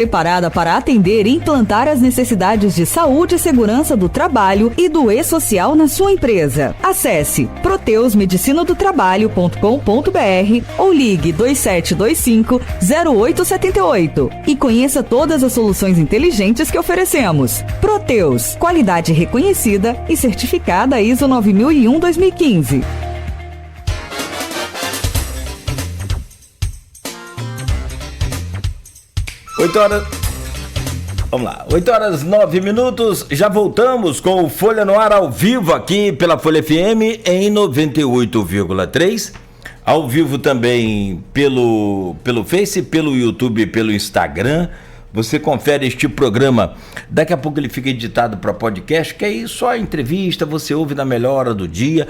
Preparada para atender e implantar as necessidades de saúde e segurança do trabalho e do e-social na sua empresa. Acesse proteusmedicinadotrabalho.com.br ou ligue 2725-0878 e conheça todas as soluções inteligentes que oferecemos. Proteus, qualidade reconhecida e certificada ISO 9001-2015. 8h09, já voltamos com o Folha no Ar ao vivo aqui pela Folha FM em 98,3, ao vivo também pelo Face, pelo YouTube, pelo Instagram. Você confere este programa, daqui a pouco ele fica editado para podcast, que aí só a entrevista você ouve na melhor hora do dia.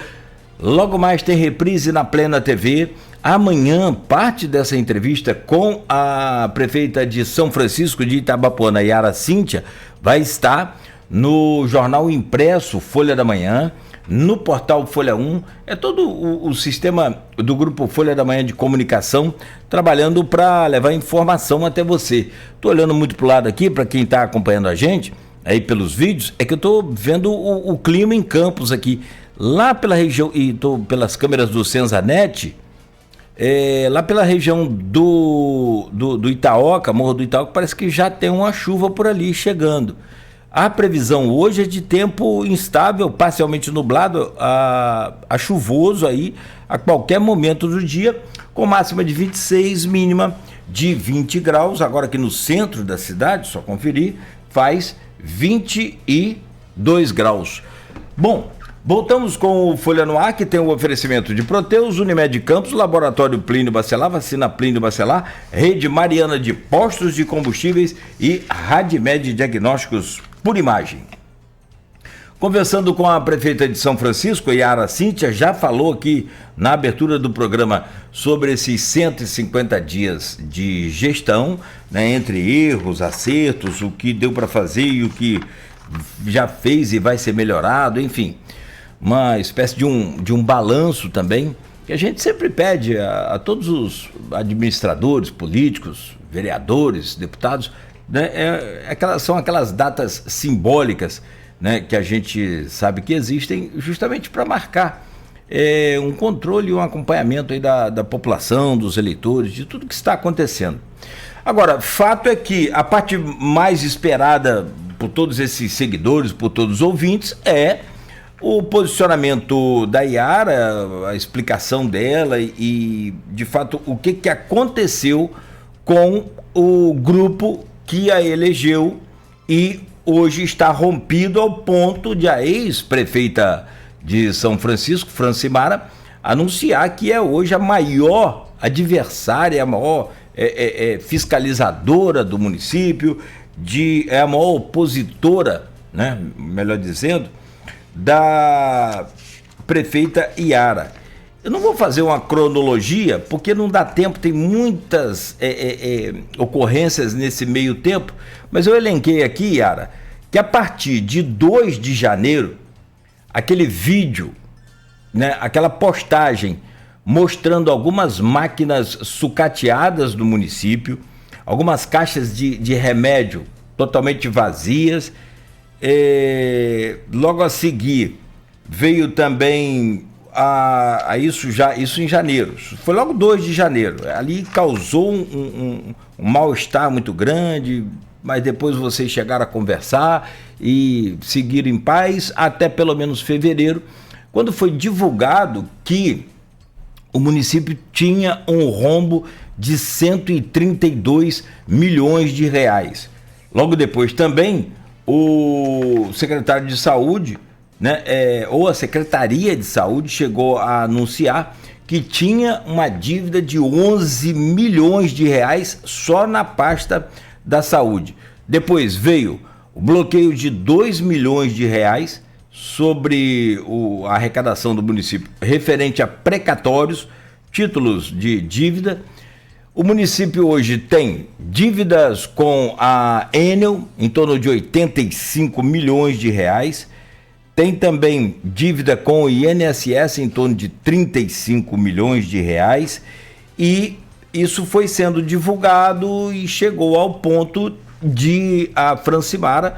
Logo mais tem reprise na Plena TV. Amanhã, parte dessa entrevista com a prefeita de São Francisco de Itabapoana, Yara Cíntia, vai estar no jornal impresso Folha da Manhã, no portal Folha 1. É todo o sistema do grupo Folha da Manhã de comunicação trabalhando para levar informação até você. Estou olhando muito para o lado aqui, para quem está acompanhando a gente aí pelos vídeos, é que eu estou vendo o clima em Campos aqui. Lá pela região, e estou pelas câmeras do Senzanet, lá pela região do Itaoca, Morro do Itaoca, parece que já tem uma chuva por ali chegando. A previsão hoje é de tempo instável, parcialmente nublado, a chuvoso aí, a qualquer momento do dia, com máxima de 26, mínima de 20 graus. Agora aqui no centro da cidade, só conferir, faz 22 graus. Bom, voltamos com o Folha no Ar, que tem o oferecimento de Proteus, Unimed Campos, Laboratório Plínio Bacelar, Vacina Plínio Bacelar, Rede Mariana de Postos de Combustíveis e Radimed Diagnósticos por Imagem. Conversando com a prefeita de São Francisco, Yara Cíntia, já falou aqui na abertura do programa sobre esses 150 dias de gestão, né, entre erros, acertos, o que deu para fazer e o que já fez e vai ser melhorado, enfim. Uma espécie de um balanço também, que a gente sempre pede a todos os administradores, políticos, vereadores, deputados, né? São aquelas datas simbólicas, né, que a gente sabe que existem justamente para marcar um controle e um acompanhamento aí da população, dos eleitores, de tudo que está acontecendo. Agora, fato é que a parte mais esperada por todos esses seguidores, por todos os ouvintes, é o posicionamento da Yara, a explicação dela e de fato, o que aconteceu com o grupo que a elegeu e hoje está rompido ao ponto de a ex-prefeita de São Francisco, Francimara, anunciar que é hoje a maior adversária, a maior fiscalizadora do município, é a maior opositora, né, melhor dizendo, da prefeita Yara. Eu não vou fazer uma cronologia, porque não dá tempo, tem muitas ocorrências nesse meio tempo, mas eu elenquei aqui, Yara, que a partir de 2 de janeiro, aquele vídeo, né, aquela postagem mostrando algumas máquinas sucateadas do município, algumas caixas de remédio totalmente vazias. Logo a seguir veio também isso em janeiro, foi logo 2 de janeiro, ali causou um mal-estar muito grande, mas depois vocês chegaram a conversar e seguiram em paz até pelo menos fevereiro, quando foi divulgado que o município tinha um rombo de 132 milhões de reais. Logo depois também o secretário de saúde, né, ou a Secretaria de Saúde chegou a anunciar que tinha uma dívida de 11 milhões de reais só na pasta da saúde. Depois veio o bloqueio de 2 milhões de reais sobre a arrecadação do município referente a precatórios, títulos de dívida. O município hoje tem dívidas com a Enel em torno de 85 milhões de reais. Tem também dívida com o INSS em torno de 35 milhões de reais. E isso foi sendo divulgado e chegou ao ponto de a Francimara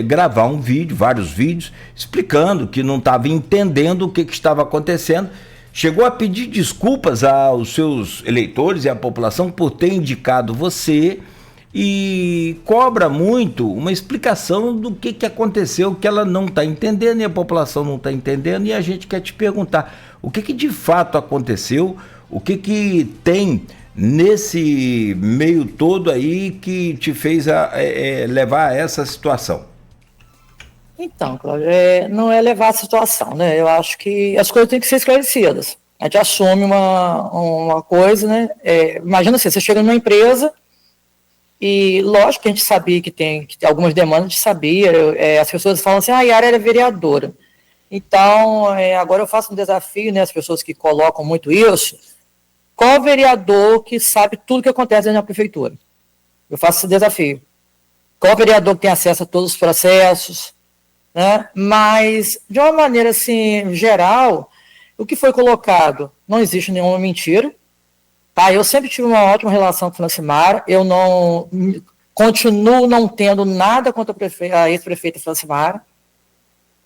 gravar um vídeo, vários vídeos, explicando que não estava entendendo o que estava acontecendo. Chegou a pedir desculpas aos seus eleitores e à população por ter indicado você e cobra muito uma explicação do que aconteceu, que ela não está entendendo e a população não está entendendo, e a gente quer te perguntar o que de fato aconteceu, o que tem nesse meio todo aí que te fez levar a essa situação. Então, Cláudio, não é levar a situação, né? Eu acho que as coisas têm que ser esclarecidas. A gente assume uma coisa, né? Imagina assim, você chega numa empresa e, lógico que a gente sabia que tem algumas demandas, a gente sabia, as pessoas falam assim, a Yara era vereadora. Então, agora eu faço um desafio, né? As pessoas que colocam muito isso, qual vereador que sabe tudo que acontece dentro da prefeitura? Eu faço esse desafio. Qual vereador que tem acesso a todos os processos? Né? Mas, de uma maneira assim, geral, o que foi colocado, não existe nenhuma mentira. Tá? Eu sempre tive uma ótima relação com a Francimara, eu continuo não tendo nada contra a ex-prefeita Francimara.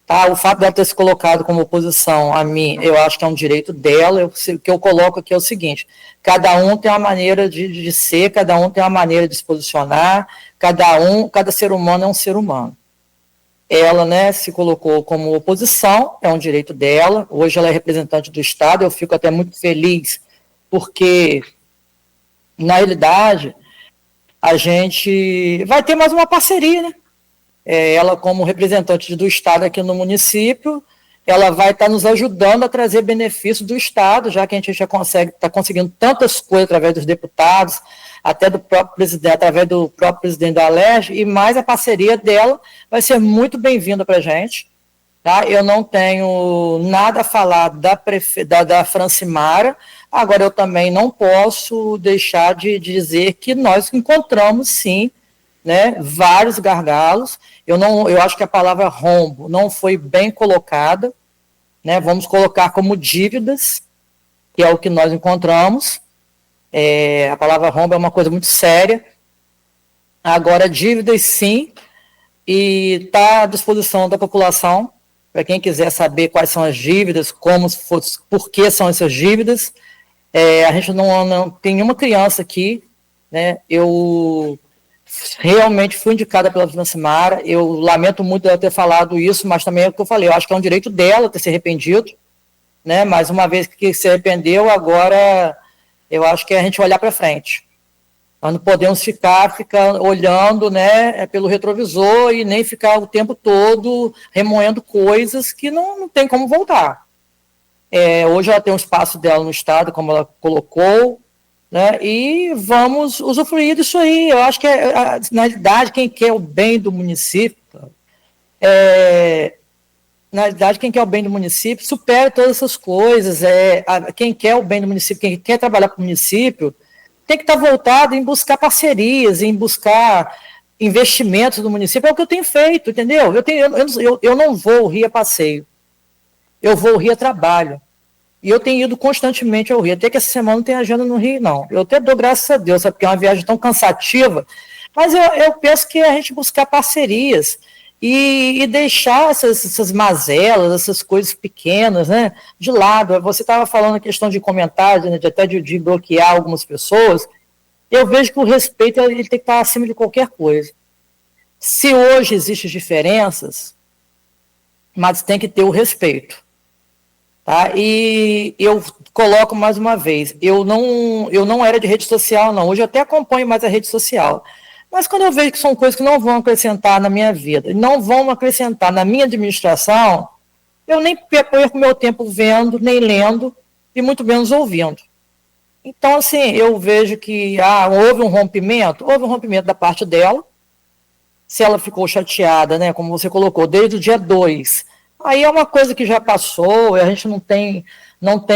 Tá? O fato dela ter se colocado como oposição a mim, eu acho que é um direito dela. O que eu coloco aqui é o seguinte: cada um tem uma maneira de ser, cada um tem uma maneira de se posicionar, cada ser humano é um ser humano. Ela, né, se colocou como oposição, é um direito dela. Hoje ela é representante do Estado, eu fico até muito feliz, porque, na realidade, a gente vai ter mais uma parceria, né? Ela, como representante do Estado aqui no município, ela vai estar nos ajudando a trazer benefícios do Estado, já que a gente já está conseguindo tantas coisas através dos deputados, até do próprio presidente, através do próprio presidente da Alerj, e mais a parceria dela vai ser muito bem-vinda para a gente. Tá? Eu não tenho nada a falar da Francimara, agora eu também não posso deixar de dizer que nós encontramos, sim, né, vários gargalos. Eu acho que a palavra rombo não foi bem colocada, né, vamos colocar como dívidas, que é o que nós encontramos. A palavra rombo é uma coisa muito séria. Agora, dívidas sim, e está à disposição da população, para quem quiser saber quais são as dívidas, por que são essas dívidas. A gente não tem nenhuma criança aqui, né, eu realmente fui indicada pela Francimara, eu lamento muito ela ter falado isso, mas também é o que eu falei, eu acho que é um direito dela ter se arrependido, né, mas uma vez que se arrependeu, agora eu acho que é a gente olhar para frente. Nós não podemos ficar olhando, né, pelo retrovisor e nem ficar o tempo todo remoendo coisas que não tem como voltar. Hoje ela tem um espaço dela no Estado, como ela colocou, né, e vamos usufruir disso aí. Eu acho que, na realidade, quem quer o bem do município, na realidade, quem quer o bem do município supera todas essas coisas. Quem quer o bem do município, quem quer trabalhar para o município, tem que estar voltado em buscar parcerias, em buscar investimentos do município. É o que eu tenho feito, entendeu? Eu não vou ao Rio a passeio, eu vou ao Rio a trabalho. E eu tenho ido constantemente ao Rio, até que essa semana não tem agenda no Rio, não. Eu até dou graças a Deus, sabe, porque é uma viagem tão cansativa, mas eu penso que a gente buscar parcerias e deixar essas mazelas, essas coisas pequenas, né, de lado. Você estava falando a questão de comentários, né, até de bloquear algumas pessoas. Eu vejo que o respeito ele tem que estar acima de qualquer coisa. Se hoje existem diferenças, mas tem que ter o respeito. Tá? E eu coloco mais uma vez, eu não era de rede social, não. Hoje eu até acompanho mais a rede social. Mas quando eu vejo que são coisas que não vão acrescentar na minha vida, não vão acrescentar na minha administração, eu nem perco meu tempo vendo, nem lendo, e muito menos ouvindo. Então, assim, eu vejo que houve um rompimento da parte dela. Se ela ficou chateada, né, como você colocou, desde o dia 2, aí é uma coisa que já passou, a gente não tem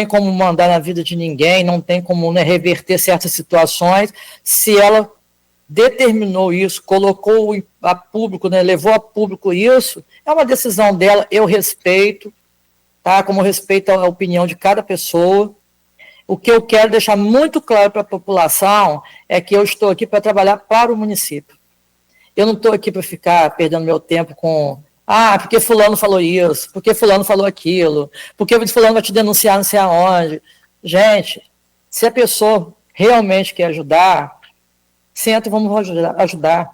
como mandar na vida de ninguém, não tem como, né, reverter certas situações. Se ela determinou isso, colocou a público, né, levou a público isso, é uma decisão dela, eu respeito, tá? Como respeito a opinião de cada pessoa. O que eu quero deixar muito claro para a população é que eu estou aqui para trabalhar para o município. Eu não estou aqui para ficar perdendo meu tempo com porque fulano falou isso, porque fulano falou aquilo, porque fulano vai te denunciar não sei aonde. Gente, se a pessoa realmente quer ajudar, senta e vamos ajudar.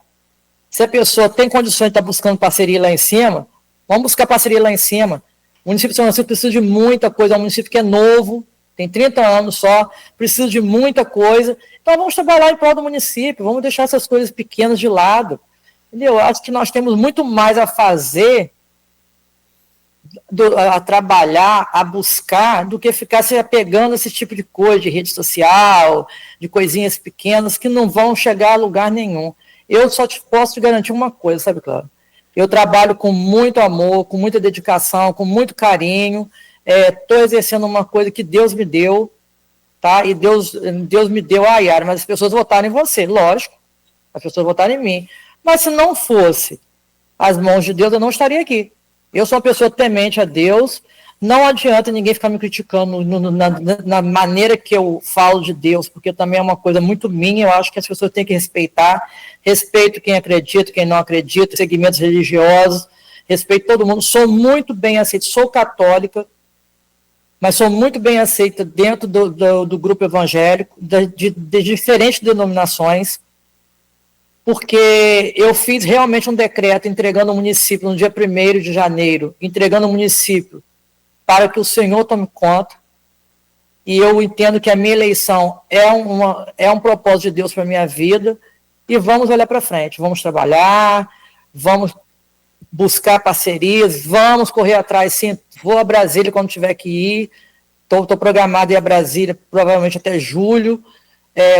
Se a pessoa tem condições de estar buscando parceria lá em cima, vamos buscar parceria lá em cima. O município de São Francisco precisa de muita coisa, é um município que é novo, tem 30 anos só, precisa de muita coisa. Então vamos trabalhar em prol do município, vamos deixar essas coisas pequenas de lado. Eu acho que nós temos muito mais a fazer, a trabalhar, a buscar, do que ficar se apegando a esse tipo de coisa, de rede social, de coisinhas pequenas que não vão chegar a lugar nenhum. Eu só posso te garantir uma coisa, sabe, Cláudio? Eu trabalho com muito amor, com muita dedicação, com muito carinho, estou exercendo uma coisa que Deus me deu, tá? E Deus me deu a Yara, mas as pessoas votaram em você, lógico, as pessoas votaram em mim. Mas se não fosse as mãos de Deus, eu não estaria aqui. Eu sou uma pessoa temente a Deus, não adianta ninguém ficar me criticando na maneira que eu falo de Deus, porque também é uma coisa muito minha, eu acho que as pessoas têm que respeitar, respeito quem acredita, quem não acredita, segmentos religiosos, respeito todo mundo, sou muito bem aceita, sou católica, mas sou muito bem aceita dentro do grupo evangélico, de diferentes denominações, porque eu fiz realmente um decreto entregando ao município no dia 1º de janeiro, entregando ao município para que o Senhor tome conta, e eu entendo que a minha eleição é um propósito de Deus para a minha vida, e vamos olhar para frente, vamos trabalhar, vamos buscar parcerias, vamos correr atrás, sim, vou a Brasília quando tiver que ir, estou programado a ir a Brasília provavelmente até julho,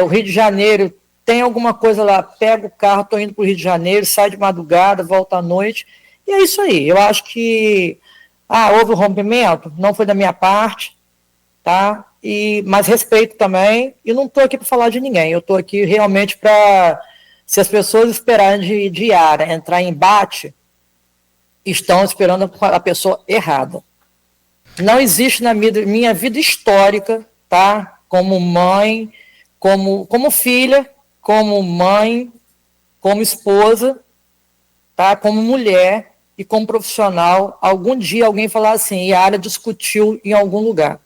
o Rio de Janeiro, tem alguma coisa lá, pego o carro, estou indo para o Rio de Janeiro, saio de madrugada, volto à noite, e é isso aí. Eu acho que houve um rompimento, não foi da minha parte, tá? Mas respeito também, e não estou aqui para falar de ninguém, eu estou aqui realmente para, se as pessoas esperarem de Yara entrar em embate, estão esperando a pessoa errada. Não existe na minha vida histórica, tá? Como mãe, como filha, como mãe, como esposa, tá? Como mulher e como profissional, algum dia alguém falar assim, Yara discutiu em algum lugar,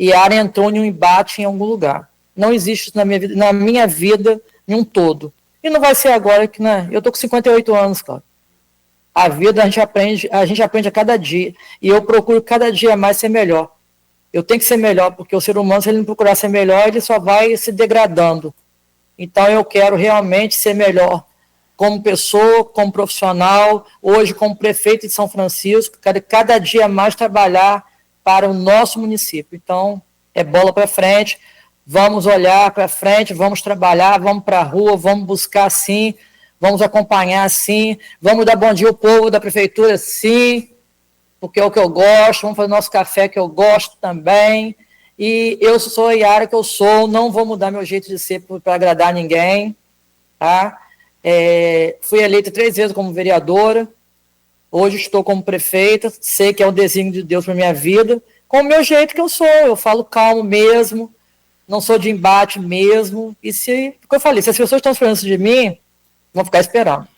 Yara entrou em um embate em algum lugar. Não existe isso na minha vida em um todo. E não vai ser agora que, né? Eu estou com 58 anos, cara. A vida a gente aprende a cada dia, e eu procuro cada dia mais ser melhor. Eu tenho que ser melhor, porque o ser humano, se ele não procurar ser melhor, ele só vai se degradando. Então eu quero realmente ser melhor como pessoa, como profissional, hoje como prefeito de São Francisco, quero cada dia mais trabalhar para o nosso município. Então é bola para frente, vamos olhar para frente, vamos trabalhar, vamos para a rua, vamos buscar sim, vamos acompanhar sim, vamos dar bom dia ao povo da prefeitura sim, porque é o que eu gosto, vamos fazer nosso café que eu gosto também. E eu sou a Yara que eu sou, não vou mudar meu jeito de ser para agradar ninguém, tá? Fui eleita 3 vezes como vereadora, hoje estou como prefeita, sei que é um desígnio de Deus para minha vida, com o meu jeito que eu sou, eu falo calmo mesmo, não sou de embate mesmo, e como eu falei, se as pessoas estão esperando isso de mim, vão ficar esperando.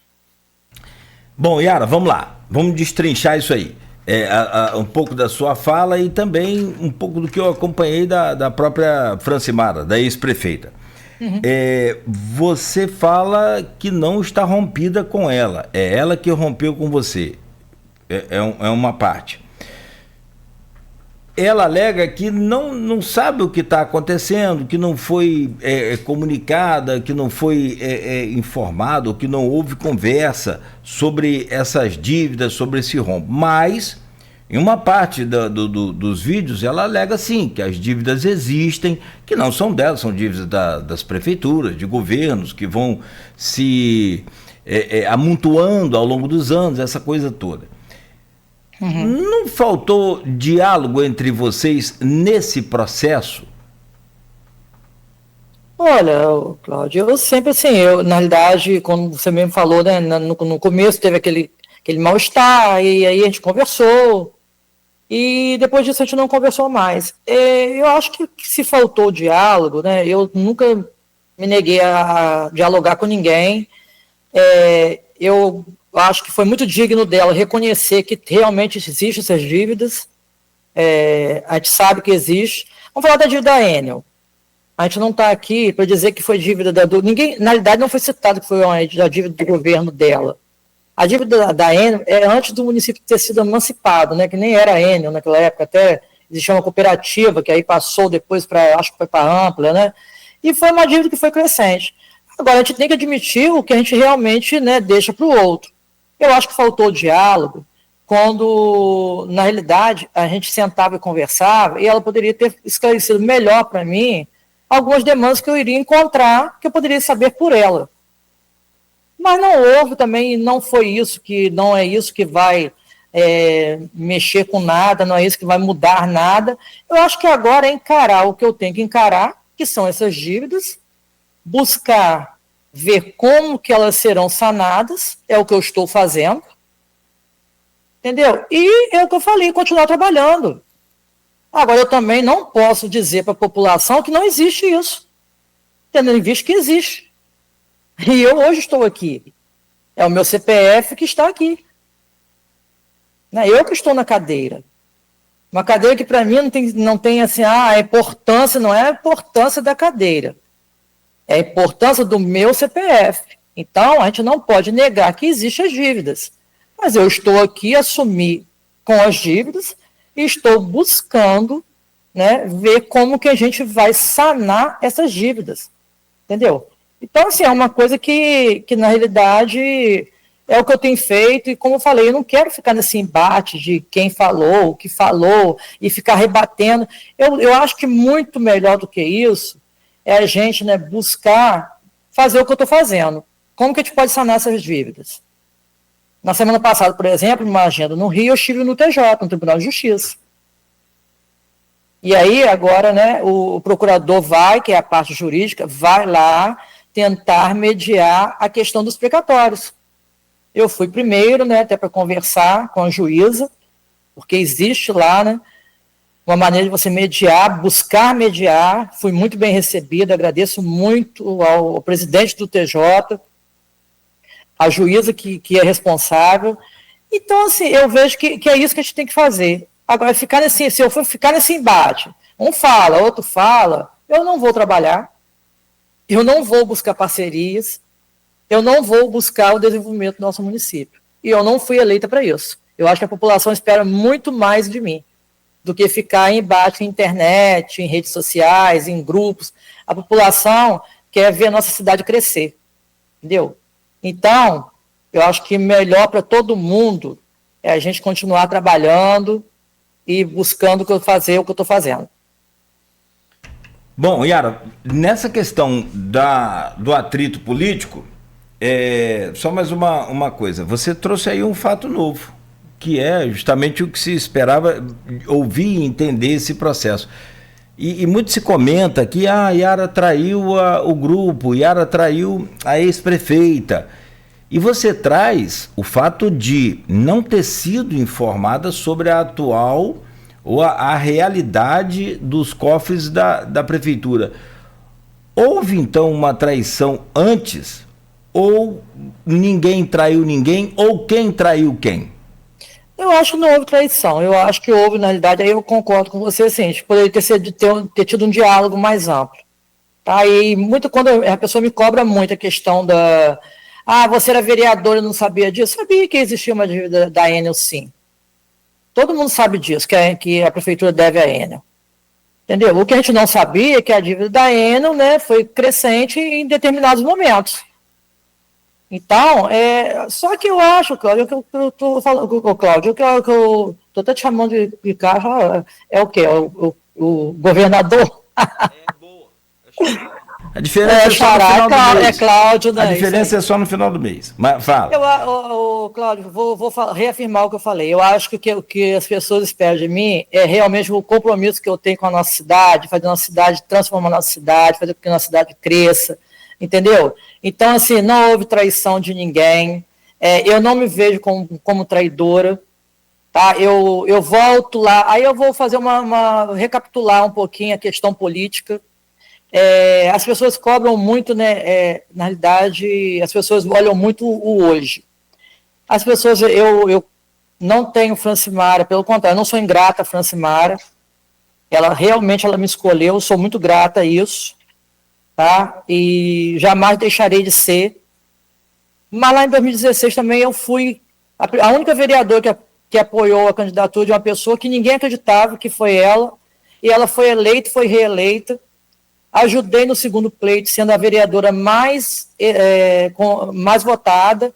Bom, Yara, vamos lá, vamos destrinchar isso aí. Um pouco da sua fala e também um pouco do que eu acompanhei da própria Francimara, da ex-prefeita. Uhum. Você fala que não está rompida com ela, é ela que rompeu com você, é uma parte. Ela alega que não sabe o que está acontecendo, que não foi comunicada, que não foi informado, que não houve conversa sobre essas dívidas, sobre esse rombo. Mas, em uma parte dos vídeos, ela alega sim, que as dívidas existem, que não são dela, são dívidas das prefeituras, de governos, que vão se amontoando ao longo dos anos, essa coisa toda. Uhum. Não faltou diálogo entre vocês nesse processo? Olha, Cláudio, eu sempre assim, na realidade, como você mesmo falou, né, no começo teve aquele mal-estar, e aí a gente conversou, e depois disso a gente não conversou mais. Eu acho que se faltou diálogo, né, eu nunca me neguei a dialogar com ninguém. Eu acho que foi muito digno dela reconhecer que realmente existem essas dívidas. A gente sabe que existe. Vamos falar da dívida da Enel. A gente não está aqui para dizer que foi dívida ninguém, na realidade não foi citado que foi a dívida do governo dela. A dívida da Enel é antes do município ter sido emancipado, né, que nem era a Enel naquela época, até existia uma cooperativa que aí passou depois para, acho que foi para a Ampla, né, e foi uma dívida que foi crescente. Agora, a gente tem que admitir o que a gente realmente, né, deixa para o outro. Eu acho que faltou diálogo quando, na realidade, a gente sentava e conversava e ela poderia ter esclarecido melhor para mim algumas demandas que eu iria encontrar, que eu poderia saber por ela. Mas não houve também, não foi isso, que não é isso que vai mexer com nada, não é isso que vai mudar nada. Eu acho que agora é encarar o que eu tenho que encarar, que são essas dívidas, buscar ver como que elas serão sanadas, é o que eu estou fazendo, entendeu? E é o que eu falei, continuar trabalhando. Agora, eu também não posso dizer para a população que não existe isso, tendo em vista que existe. E eu hoje estou aqui. É o meu CPF que está aqui. Eu que estou na cadeira. Uma cadeira que para mim não tem assim, a importância, não é a importância da cadeira. É a importância do meu CPF. Então, a gente não pode negar que existem as dívidas. Mas eu estou aqui, assumir com as dívidas, e estou buscando, né, ver como que a gente vai sanar essas dívidas. Entendeu? Então, assim, é uma coisa que na realidade é o que eu tenho feito, e como eu falei, eu não quero ficar nesse embate de quem falou, o que falou, e ficar rebatendo. Eu acho que muito melhor do que isso é a gente, né, buscar fazer o que eu estou fazendo. Como que a gente pode sanar essas dívidas? Na semana passada, por exemplo, numa agenda no Rio, eu estive no TJ, no Tribunal de Justiça. E aí, agora, né, o procurador que é a parte jurídica, vai lá tentar mediar a questão dos precatórios. Eu fui primeiro, né, até para conversar com a juíza, porque existe lá, né, uma maneira de você mediar, buscar mediar. Fui muito bem recebido, agradeço muito ao presidente do TJ, a juíza que é responsável. Então, assim, eu vejo que é isso que a gente tem que fazer. Agora, se eu for ficar nesse embate, um fala, outro fala, eu não vou trabalhar, eu não vou buscar parcerias, eu não vou buscar o desenvolvimento do nosso município. E eu não fui eleita para isso. Eu acho que a população espera muito mais de mim do que ficar em embate em internet, em redes sociais, em grupos. A população quer ver a nossa cidade crescer, entendeu? Então, eu acho que melhor para todo mundo é a gente continuar trabalhando e buscando fazer o que eu estou fazendo. Bom, Yara, nessa questão do atrito político, só mais uma coisa. Você trouxe aí um fato novo, que é justamente o que se esperava ouvir e entender esse processo. E muito se comenta que a Yara traiu o grupo, Yara traiu a ex-prefeita. E você traz o fato de não ter sido informada sobre a atual ou a realidade dos cofres da prefeitura. Houve então uma traição antes? Ou ninguém traiu ninguém? Ou quem traiu quem? Eu acho que não houve traição. Eu acho que houve, na realidade, aí eu concordo com você, assim, a gente poderia ter tido um diálogo mais amplo. Tá? E muito quando a pessoa me cobra muito a questão você era vereador e não sabia disso? Sabia que existia uma dívida da Enel, sim. Todo mundo sabe disso, que a prefeitura deve à Enel. Entendeu? O que a gente não sabia é que a dívida da Enel, né, foi crescente em determinados momentos. Então, só que eu acho, Cláudio, que eu estou falando, Cláudio, que eu estou até te chamando de carro, é o quê? O governador? Boa. A diferença é só no final do mês. Cláudio, né? A diferença é só no final do mês. Mas fala. Cláudio, vou reafirmar o que eu falei. Eu acho que o que as pessoas esperam de mim é realmente o compromisso que eu tenho com a nossa cidade, fazer a nossa cidade, transformar a nossa cidade, fazer com que a nossa cidade cresça, entendeu? Então, assim, não houve traição de ninguém. Eu não me vejo como traidora, Tá? Eu volto lá, aí eu vou fazer recapitular um pouquinho a questão política. As pessoas cobram muito, né? Na realidade, as pessoas olham muito o hoje. As pessoas, eu não tenho Francimara, pelo contrário, eu não sou ingrata a Francimara. Ela realmente me escolheu, sou muito grata a isso, tá? E jamais deixarei de ser. Mas lá em 2016 também eu fui a única vereadora que apoiou a candidatura de uma pessoa que ninguém acreditava que foi ela, e ela foi eleita, foi reeleita. Ajudei no segundo pleito, sendo a vereadora mais votada.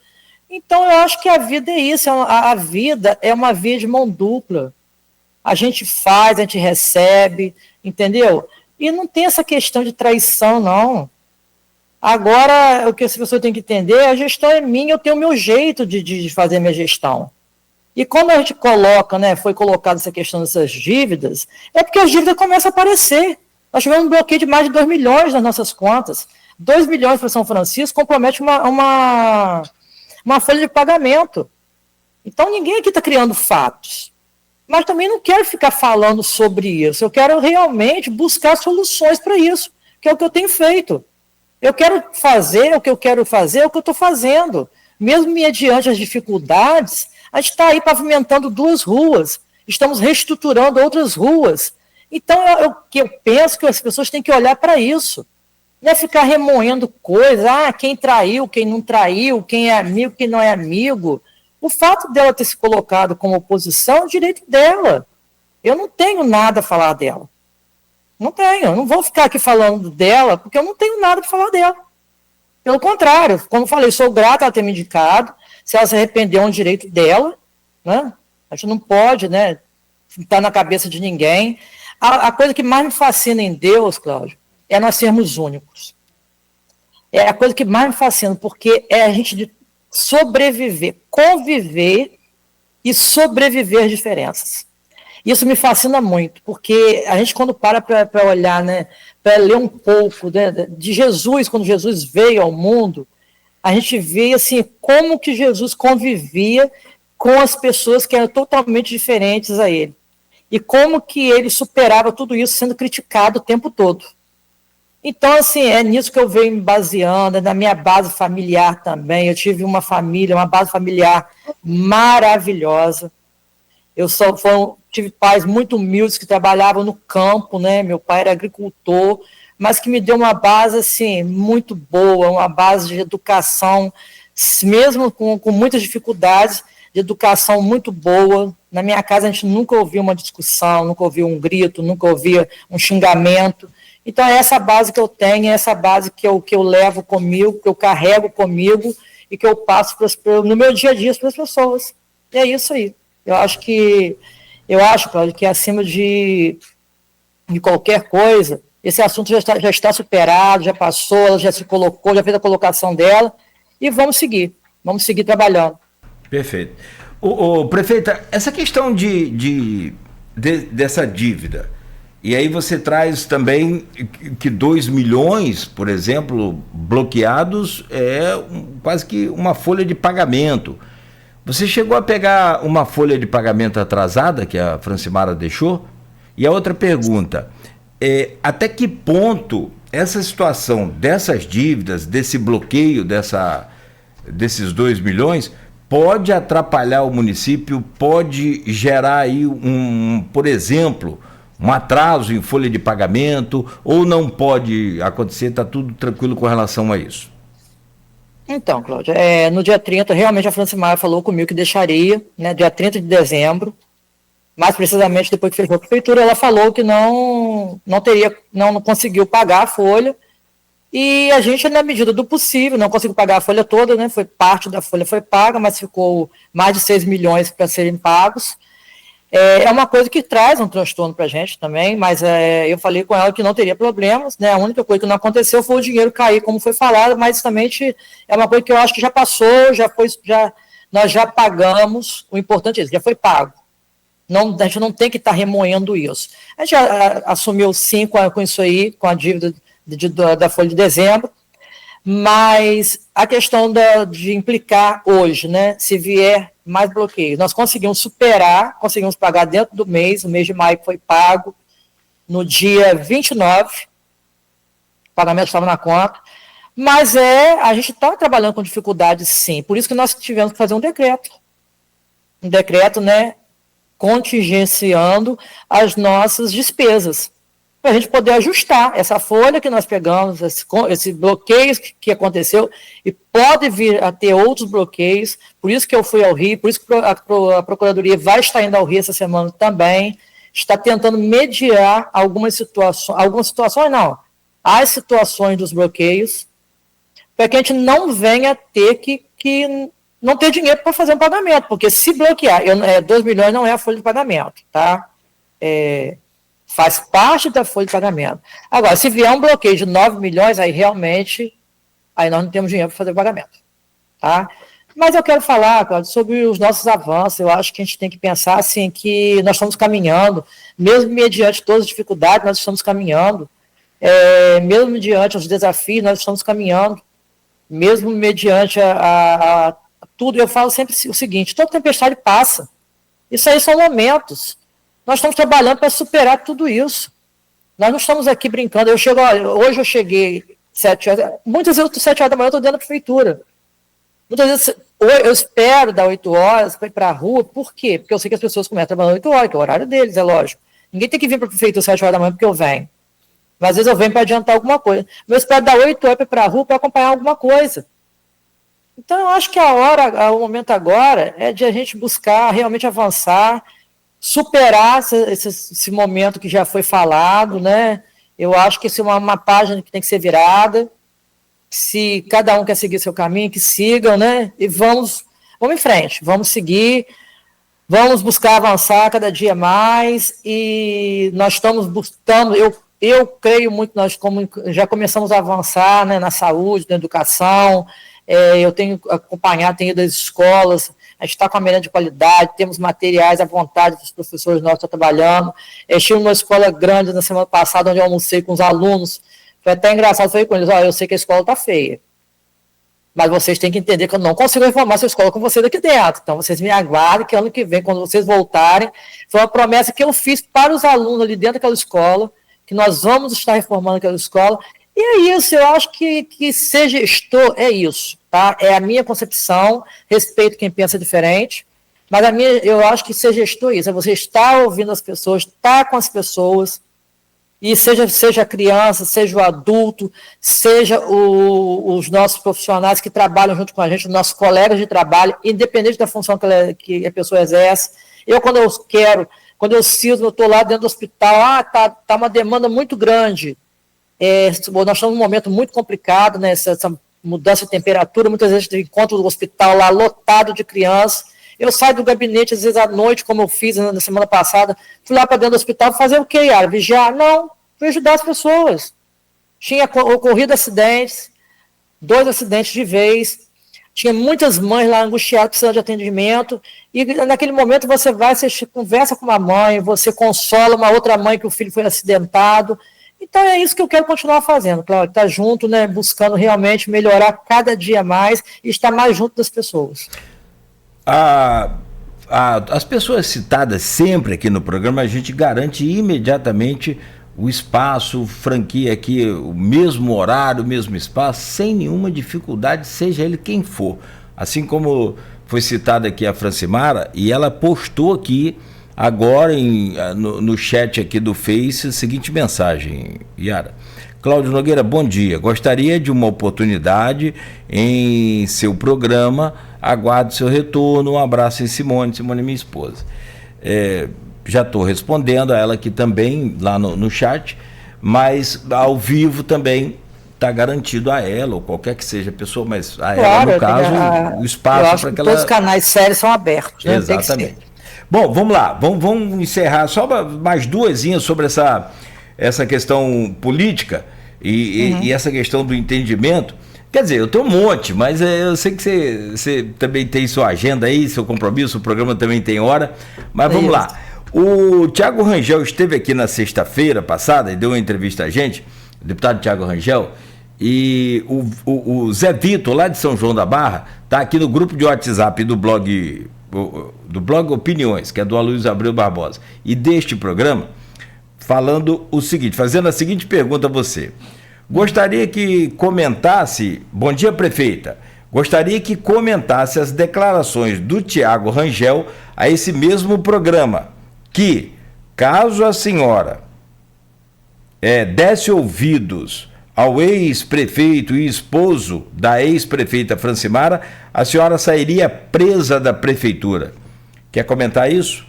Então, eu acho que a vida é isso, a vida é uma via de mão dupla. A gente faz, a gente recebe, entendeu? E não tem essa questão de traição, não. Agora, o que as pessoas têm que entender, a gestão é minha, eu tenho o meu jeito de fazer minha gestão. E quando a gente coloca, né, foi colocada essa questão dessas dívidas, é porque as dívidas começam a aparecer. Nós tivemos um bloqueio de mais de 2 milhões nas nossas contas. 2 milhões para São Francisco compromete uma folha de pagamento. Então, ninguém aqui está criando fatos. Mas também não quero ficar falando sobre isso. Eu quero realmente buscar soluções para isso, que é o que eu tenho feito. Eu quero fazer o que eu quero fazer, é o que eu estou fazendo. Mesmo mediante as dificuldades, a gente está aí pavimentando 2 ruas, estamos reestruturando outras ruas. Então, eu penso que as pessoas têm que olhar para isso. Não é ficar remoendo coisas, quem traiu, quem não traiu, quem é amigo, quem não é amigo. O fato dela ter se colocado como oposição é o direito dela. Eu não tenho nada a falar dela. Não tenho, eu não vou ficar aqui falando dela, porque eu não tenho nada para falar dela. Pelo contrário, como eu falei, sou grata ela ter me indicado. Se ela se arrepender, é um direito dela, né? A gente não pode, né, estar na cabeça de ninguém. A coisa que mais me fascina em Deus, Cláudio, é nós sermos únicos. É a coisa que mais me fascina, porque é a gente sobreviver, conviver e sobreviver às diferenças. Isso me fascina muito, porque a gente, quando para olhar, né, para ler um pouco, né, de Jesus, quando Jesus veio ao mundo, a gente vê assim, como que Jesus convivia com as pessoas que eram totalmente diferentes a ele. E como que ele superava tudo isso sendo criticado o tempo todo. Então, assim, é nisso que eu venho me baseando, na minha base familiar também. Eu tive uma base familiar maravilhosa. Tive pais muito humildes que trabalhavam no campo, né? Meu pai era agricultor, mas que me deu uma base, assim, muito boa, uma base de educação, mesmo com muitas dificuldades, de educação muito boa. Na minha casa a gente nunca ouvia uma discussão, nunca ouvia um grito, nunca ouvia um xingamento. Então é essa base que eu tenho, é essa base que eu levo comigo, que eu carrego comigo e que eu passo no meu dia a dia para as pessoas. E é isso aí. Eu acho, Cláudio, que acima de qualquer coisa, esse assunto já está superado, já passou, ela já se colocou, já fez a colocação dela, e vamos seguir trabalhando. Perfeito. Prefeita, essa questão dessa dívida, e aí você traz também que 2 milhões, por exemplo, bloqueados, quase que uma folha de pagamento. Você chegou a pegar uma folha de pagamento atrasada que a Francimara deixou? E a outra pergunta, até que ponto essa situação dessas dívidas, desse bloqueio, desses 2 milhões, pode atrapalhar o município, pode gerar aí por exemplo, um atraso em folha de pagamento, ou não pode acontecer, está tudo tranquilo com relação a isso? Então, Cláudia, no dia 30, realmente a Francimara falou comigo que deixaria, né, dia 30 de dezembro, mais precisamente depois que fechou a prefeitura, ela falou que não conseguiu pagar a folha, e a gente, na medida do possível, não conseguiu pagar a folha toda, né, parte da folha foi paga, mas ficou mais de 6 milhões para serem pagos. É uma coisa que traz um transtorno para a gente também, mas eu falei com ela que não teria problemas, né? A única coisa que não aconteceu foi o dinheiro cair, como foi falado, mas também é uma coisa que eu acho que já passou, nós já pagamos, o importante é isso, já foi pago. A gente não tem que estar remoendo isso. A gente já assumiu sim com isso aí, com a dívida da folha de dezembro, Mas a questão de implicar hoje, né, se vier mais bloqueio, nós conseguimos superar, conseguimos pagar dentro do mês, o mês de maio foi pago no dia 29, o pagamento estava na conta, mas a gente está trabalhando com dificuldade sim, por isso que nós tivemos que fazer um decreto, né, contingenciando as nossas despesas, para a gente poder ajustar essa folha que nós pegamos, esse bloqueio que aconteceu, e pode vir a ter outros bloqueios, por isso que eu fui ao Rio, por isso que a Procuradoria vai estar indo ao Rio essa semana também, está tentando mediar algumas situações não, as situações dos bloqueios, para que a gente não venha ter que não ter dinheiro para fazer um pagamento, porque se bloquear, 2 milhões não é a folha de pagamento, tá? Faz parte da folha de pagamento. Agora, se vier um bloqueio de 9 milhões, aí realmente, aí nós não temos dinheiro para fazer o pagamento, tá? Mas eu quero falar, Cláudio, sobre os nossos avanços. Eu acho que a gente tem que pensar assim, que nós estamos caminhando, mesmo mediante todas as dificuldades, nós estamos caminhando, mesmo mediante os desafios, nós estamos caminhando, mesmo mediante a tudo. Eu falo sempre o seguinte: toda tempestade passa. Isso aí são momentos. Nós estamos trabalhando para superar tudo isso. Nós não estamos aqui brincando. Hoje eu cheguei 7 horas, muitas vezes 7 horas da manhã eu estou dentro da prefeitura. Muitas vezes eu espero dar 8 horas para ir para a rua. Por quê? Porque eu sei que as pessoas começam a trabalhar 8 horas, que é o horário deles, é lógico. Ninguém tem que vir para a prefeitura 7 horas da manhã porque eu venho. Mas às vezes eu venho para adiantar alguma coisa. Mas eu espero dar 8 horas para ir para a rua para acompanhar alguma coisa. Então eu acho que o momento agora é de a gente buscar realmente avançar, superar esse momento que já foi falado, né? Eu acho que isso é uma página que tem que ser virada. Se cada um quer seguir seu caminho, que sigam, né? E vamos em frente, vamos seguir, vamos buscar avançar cada dia mais, e nós estamos buscando, eu creio muito, nós já começamos a avançar, né, na saúde, na educação. Eu tenho acompanhado, tenho ido às escolas, a gente está com a merenda de qualidade, temos materiais à vontade dos professores nossos que estão trabalhando. Estive numa escola grande na semana passada, onde eu almocei com os alunos. Foi até engraçado, falei com eles: eu sei que a escola está feia, mas vocês têm que entender que eu não consigo reformar essa escola com vocês aqui dentro. Então vocês me aguardem que ano que vem, quando vocês voltarem, foi uma promessa que eu fiz para os alunos ali dentro daquela escola, que nós vamos estar reformando aquela escola. E é isso, eu acho que ser gestor é isso, tá? É a minha concepção, respeito quem pensa diferente, mas eu acho que ser gestor é isso, é você estar ouvindo as pessoas, estar com as pessoas, e seja a criança, seja o adulto, seja os nossos profissionais que trabalham junto com a gente, os nossos colegas de trabalho, independente da função que a pessoa exerce. Quando eu estou lá dentro do hospital, tá uma demanda muito grande. Nós estamos num momento muito complicado, né, essa mudança de temperatura, muitas vezes eu encontro o hospital lá lotado de crianças. Eu saio do gabinete, às vezes à noite, como eu fiz na semana passada, fui lá para dentro do hospital fazer o quê, Yara? Vigiar? Não, fui ajudar as pessoas. Tinha ocorrido acidentes, 2 acidentes de vez, tinha muitas mães lá angustiadas, precisando de atendimento, e naquele momento você conversa com uma mãe, você consola uma outra mãe que o filho foi acidentado. Então é isso que eu quero continuar fazendo, Cláudio, estar junto, né, buscando realmente melhorar cada dia mais e estar mais junto das pessoas. As pessoas citadas sempre aqui no programa, a gente garante imediatamente o espaço, franquia aqui, o mesmo horário, o mesmo espaço, sem nenhuma dificuldade, seja ele quem for. Assim como foi citada aqui a Francimara, e ela postou aqui agora no chat aqui do Face a seguinte mensagem, Yara. Cláudio Nogueira, bom dia. Gostaria de uma oportunidade em seu programa. Aguardo seu retorno. Um abraço em Simone minha esposa. Já estou respondendo a ela aqui também, lá no chat, mas ao vivo também está garantido a ela, ou qualquer que seja a pessoa, mas a ela, no caso, o espaço para que ela... Todos os canais sérios são abertos, né? Exatamente. Bom, vamos lá, vamos encerrar só mais duasinhas sobre essa questão política e essa questão do entendimento. Quer dizer, eu tenho um monte, mas eu sei que você também tem sua agenda aí, seu compromisso, o programa também tem hora, mas vamos lá. O Thiago Rangel esteve aqui na sexta-feira passada e deu uma entrevista a gente, o deputado Thiago Rangel, E o Zé Vitor, lá de São João da Barra, está aqui no grupo de WhatsApp do blog Opiniões, que é do Aloysio Abreu Barbosa, e deste programa, falando o seguinte, fazendo a seguinte pergunta a você. Gostaria que comentasse, bom dia, prefeita, gostaria que comentasse as declarações do Tiago Rangel a esse mesmo programa, que, caso a senhora desse ouvidos ao ex-prefeito e esposo da ex-prefeita Francimara, a senhora sairia presa da prefeitura. Quer comentar isso?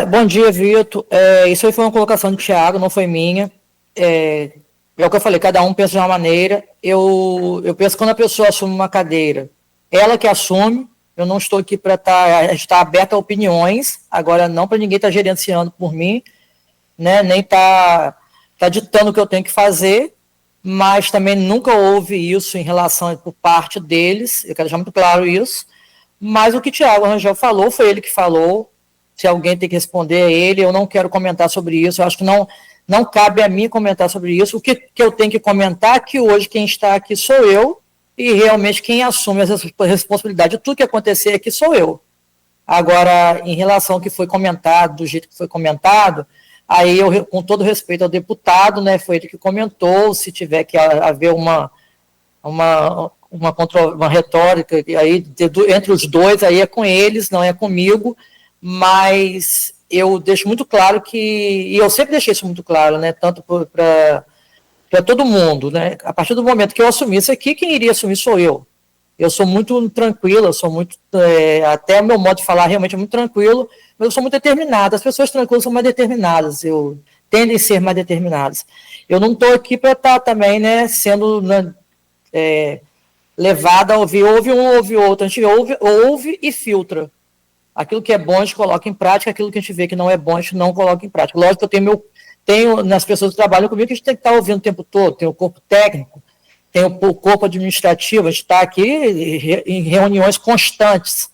Bom dia, Vitor. Isso aí foi uma colocação do Thiago, não foi minha. É o que eu falei, cada um pensa de uma maneira. Eu penso que quando a pessoa assume uma cadeira, ela que assume. Eu não estou aqui para estar aberta a opiniões, agora não para ninguém estar gerenciando por mim, né, nem tá ditando o que eu tenho que fazer, mas também nunca houve isso em relação por parte deles, eu quero deixar muito claro isso, mas o que o Tiago Rangel falou, foi ele que falou, se alguém tem que responder a ele, eu não quero comentar sobre isso, eu acho que não cabe a mim comentar sobre isso, o que eu tenho que comentar é que hoje quem está aqui sou eu, e realmente quem assume a responsabilidade de tudo que acontecer aqui sou eu. Agora, em relação ao que foi comentado, do jeito que foi comentado, aí eu, com todo respeito ao deputado, né, foi ele que comentou, se tiver que haver uma retórica aí, entre os dois, aí é com eles, não é comigo, mas eu deixo muito claro e eu sempre deixei isso muito claro, né, tanto para todo mundo, né, a partir do momento que eu assumi isso aqui, quem iria assumir sou eu. Eu sou muito tranquila, eu sou muito, até o meu modo de falar realmente é muito tranquilo, mas eu sou muito determinada. As pessoas tranquilas são mais determinadas, tendem a ser mais determinadas. Eu não estou aqui para estar também, né, sendo levada a ouvir, ouve um, ouve outro. A gente ouve e filtra. Aquilo que é bom a gente coloca em prática, aquilo que a gente vê que não é bom a gente não coloca em prática. Lógico que eu tenho nas pessoas que trabalham comigo que a gente tem que estar ouvindo o tempo todo, tem o corpo técnico, tem o corpo administrativo, a gente está aqui em reuniões constantes,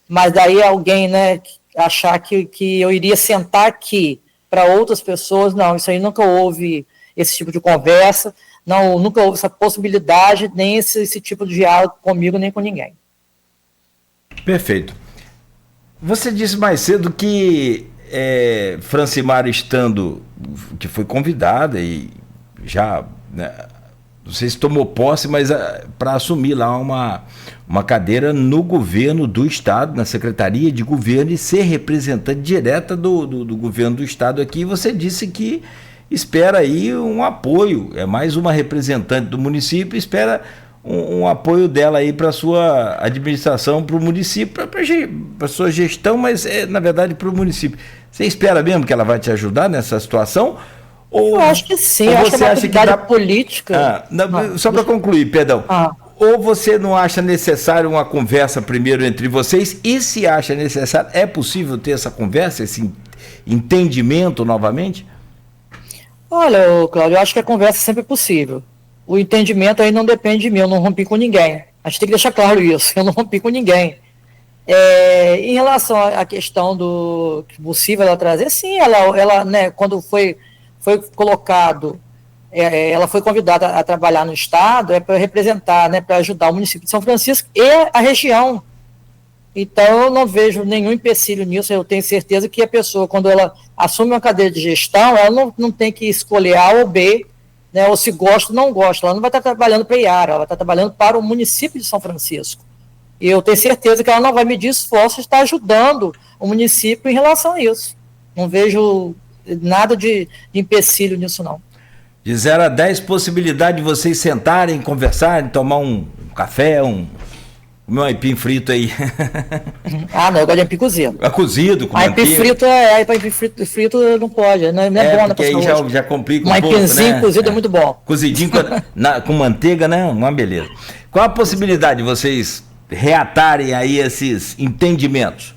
mas daí alguém, né, achar que eu iria sentar aqui para outras pessoas, não, isso aí nunca houve esse tipo de conversa, não, nunca houve essa possibilidade, nem esse tipo de diálogo comigo, nem com ninguém. Perfeito. Você disse mais cedo que Francimara estando, que foi convidada e já, né, não sei se tomou posse, mas para assumir lá uma cadeira no governo do Estado, na Secretaria de Governo, e ser representante direta do governo do Estado aqui. Você disse que espera aí um apoio, é mais uma representante do município, espera um apoio dela aí para a sua administração, para o município, para a sua gestão, mas na verdade para o município. Você espera mesmo que ela vai te ajudar nessa situação? Eu acho que sim, eu acho que é uma atividade política. Só para concluir, perdão. Ou você não acha necessário uma conversa primeiro entre vocês, e se acha necessário, é possível ter essa conversa, esse entendimento novamente? Olha, Cláudio, eu acho que a conversa sempre é possível. O entendimento aí não depende de mim, eu não rompi com ninguém. A gente tem que deixar claro isso, eu não rompi com ninguém. Em relação à questão do que possível ela trazer, sim, ela né, quando foi colocado, ela foi convidada a trabalhar no Estado, para representar, né, para ajudar o município de São Francisco e a região. Então, eu não vejo nenhum empecilho nisso, eu tenho certeza que a pessoa, quando ela assume uma cadeira de gestão, ela não tem que escolher A ou B, né, ou se gosta ou não gosta, ela não vai estar trabalhando para a Iara, ela vai estar trabalhando para o município de São Francisco. E eu tenho certeza que ela não vai medir esforços de estar ajudando o município em relação a isso. Não vejo nada de empecilho nisso, não. De 0 a 10 possibilidade de vocês sentarem, conversarem, tomar um café, comer um aipim frito aí. Não, eu gosto de aipim cozido. Cozido, com aipim frito aipim frito não pode, não é bom, né? Porque aí já complica um pouco, né? Aipimzinho cozido é muito bom. Cozidinho com manteiga, né? Uma beleza. Qual a possibilidade de vocês reatarem aí esses entendimentos?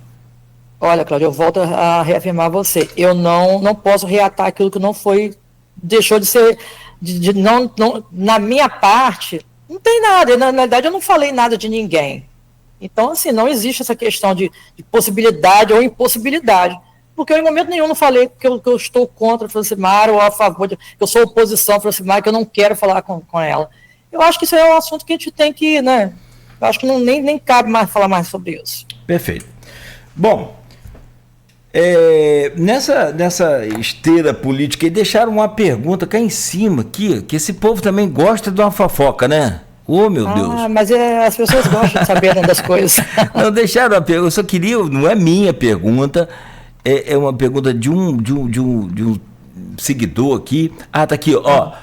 Olha, Cláudio, eu volto a reafirmar você. Eu não posso reatar aquilo que não foi, deixou de ser, não, na minha parte, não tem nada. Na verdade, eu não falei nada de ninguém. Então, assim, não existe essa questão de possibilidade ou impossibilidade. porque eu em momento nenhum não falei que eu estou contra a Francimar ou a favor, que eu sou oposição à Francimar, que eu não quero falar com ela. Eu acho que isso é um assunto que a gente tem que, né, eu acho que nem cabe mais falar mais sobre isso. Perfeito. Bom, nessa esteira política, e deixaram uma pergunta cá em cima, aqui, que esse povo também gosta de uma fofoca, né? Ô, meu Deus. Mas as pessoas gostam de saber das coisas. Não, deixaram a pergunta, eu só queria, não é minha pergunta, é uma pergunta de um seguidor aqui. Ah, tá aqui, ó.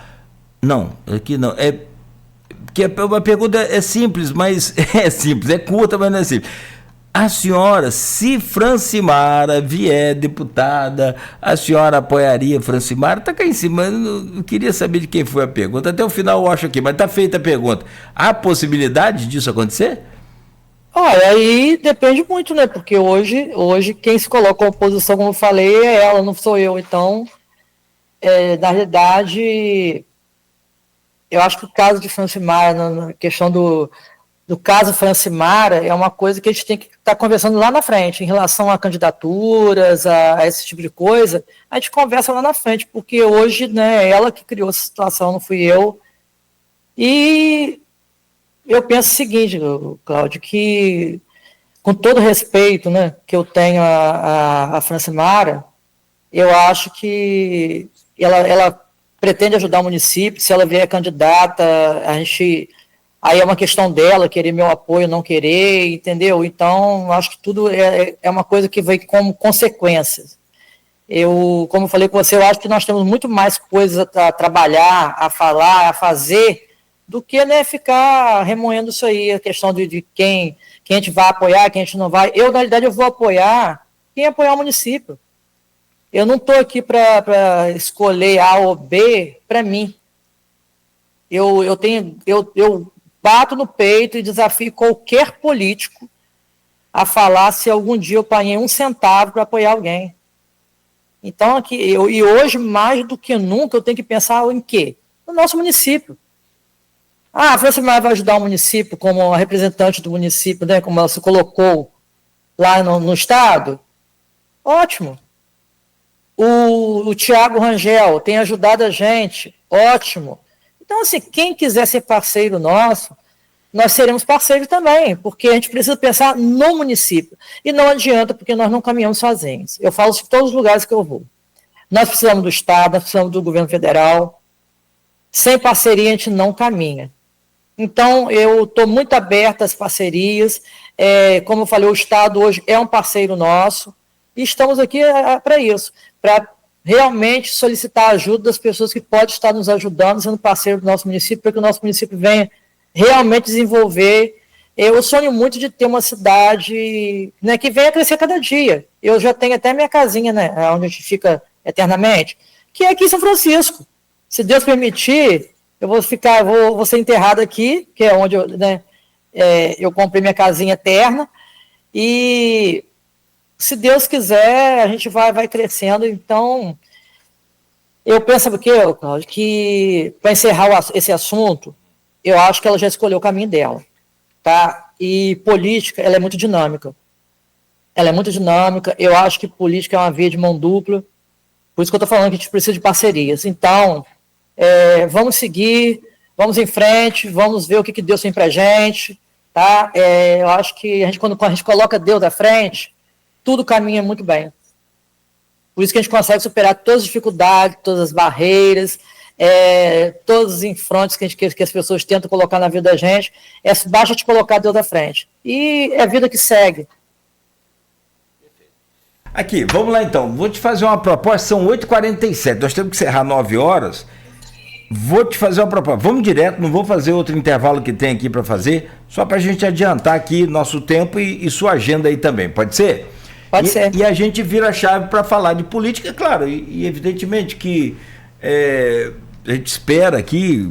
Não, aqui não, que uma pergunta é simples, mas é simples, é curta, mas não é simples. A senhora, se Francimara vier deputada, a senhora apoiaria Francimara? Está cá em cima, eu queria saber de quem foi a pergunta. Até o final eu acho aqui, mas está feita a pergunta. Há possibilidade disso acontecer? Olha, aí depende muito, né? Porque hoje quem se coloca em oposição, como eu falei, é ela, não sou eu. Então, na realidade, eu acho que o caso de Francimara, na questão do caso Francimara, é uma coisa que a gente tem que estar conversando lá na frente, em relação a candidaturas, a esse tipo de coisa, a gente conversa lá na frente, porque hoje, né, é ela que criou essa situação, não fui eu. E eu penso o seguinte, Cláudio, que com todo respeito, né, que eu tenho a Francimara, eu acho que ela pretende ajudar o município. Se ela vier candidata, aí é uma questão dela, querer meu apoio, não querer, entendeu? Então, acho que tudo é uma coisa que vai como consequências. Como eu falei com você, eu acho que nós temos muito mais coisas a trabalhar, a falar, a fazer, do que, né, ficar remoendo isso aí, a questão de quem a gente vai apoiar, quem a gente não vai. Na realidade, eu vou apoiar quem apoiar o município. Eu não estou aqui para escolher A ou B para mim. Eu bato no peito e desafio qualquer político a falar se algum dia eu paguei 1 centavo para apoiar alguém. Então, e hoje, mais do que nunca, eu tenho que pensar em quê? No nosso município. A Francimar vai ajudar o município como a representante do município, né, como ela se colocou lá no Estado? Ótimo. O Tiago Rangel tem ajudado a gente? Ótimo. Então, assim, quem quiser ser parceiro nosso, nós seremos parceiros também, porque a gente precisa pensar no município. E não adianta, porque nós não caminhamos sozinhos. Eu falo isso em todos os lugares que eu vou. Nós precisamos do Estado, nós precisamos do governo federal. Sem parceria, a gente não caminha. Então, eu estou muito aberta às parcerias. Como eu falei, o Estado hoje é um parceiro nosso. E estamos aqui para isso, para realmente solicitar a ajuda das pessoas que podem estar nos ajudando, sendo parceiro do nosso município, para que o nosso município venha realmente desenvolver. Eu sonho muito de ter uma cidade, né, que venha crescer cada dia. Eu já tenho até minha casinha, né, onde a gente fica eternamente, que é aqui em São Francisco. Se Deus permitir, eu vou ser enterrado aqui, que é onde eu comprei minha casinha eterna, e se Deus quiser, a gente vai crescendo. Então, eu penso Cláudio, que para encerrar esse assunto, eu acho que ela já escolheu o caminho dela, tá? E política, ela é muito dinâmica. Ela é muito dinâmica. Eu acho que política é uma via de mão dupla. Por isso que eu estou falando que a gente precisa de parcerias. Então, vamos seguir, vamos em frente, vamos ver o que Deus tem para a gente, tá? Eu acho que quando a gente coloca Deus à frente, tudo caminha muito bem. Por isso que a gente consegue superar todas as dificuldades, todas as barreiras, todos os enfrontes que as pessoas tentam colocar na vida da gente. Basta te colocar Deus à frente. E é a vida que segue. Aqui, vamos lá então. Vou te fazer uma proposta, são 8h47, nós temos que encerrar 9 horas. Vou te fazer uma proposta. Vamos direto, não vou fazer outro intervalo que tem aqui para fazer, só para a gente adiantar aqui nosso tempo e sua agenda aí também, pode ser? Pode ser. E a gente vira a chave para falar de política, claro, e evidentemente que a gente espera aqui,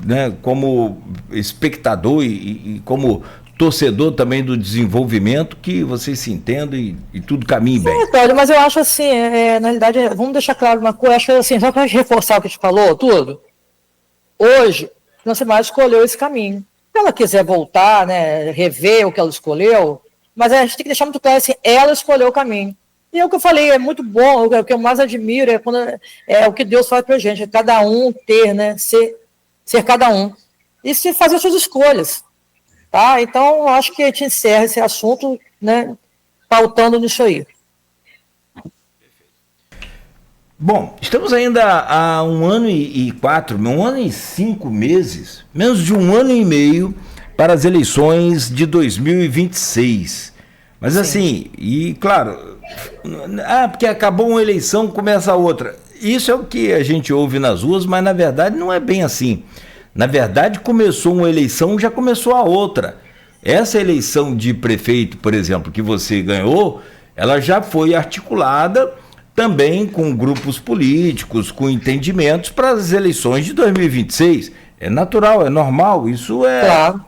né, como espectador e como torcedor também do desenvolvimento, que vocês se entendam e tudo caminhe bem. Cláudio, mas eu acho assim, na realidade, vamos deixar claro uma coisa, acho que assim, só para a gente reforçar o que a gente falou, tudo, hoje, Francimar escolheu esse caminho. Se ela quiser voltar, né, rever o que ela escolheu, mas a gente tem que deixar muito claro assim, ela escolheu o caminho. E é o que eu falei, é muito bom, o que eu mais admiro é o que Deus faz para a gente, é cada um ter, né, ser cada um, e se fazer suas escolhas, tá? Então, acho que a gente encerra esse assunto, né, pautando nisso aí. Bom, estamos ainda há 1 ano e 5 meses, menos de 1 ano e meio para as eleições de 2026. Mas assim, e claro, porque acabou uma eleição, começa a outra. Isso é o que a gente ouve nas ruas, mas na verdade não é bem assim. Na verdade, começou uma eleição, já começou a outra. Essa eleição de prefeito, por exemplo, que você ganhou, ela já foi articulada também com grupos políticos, com entendimentos para as eleições de 2026. É natural, é normal, isso Claro.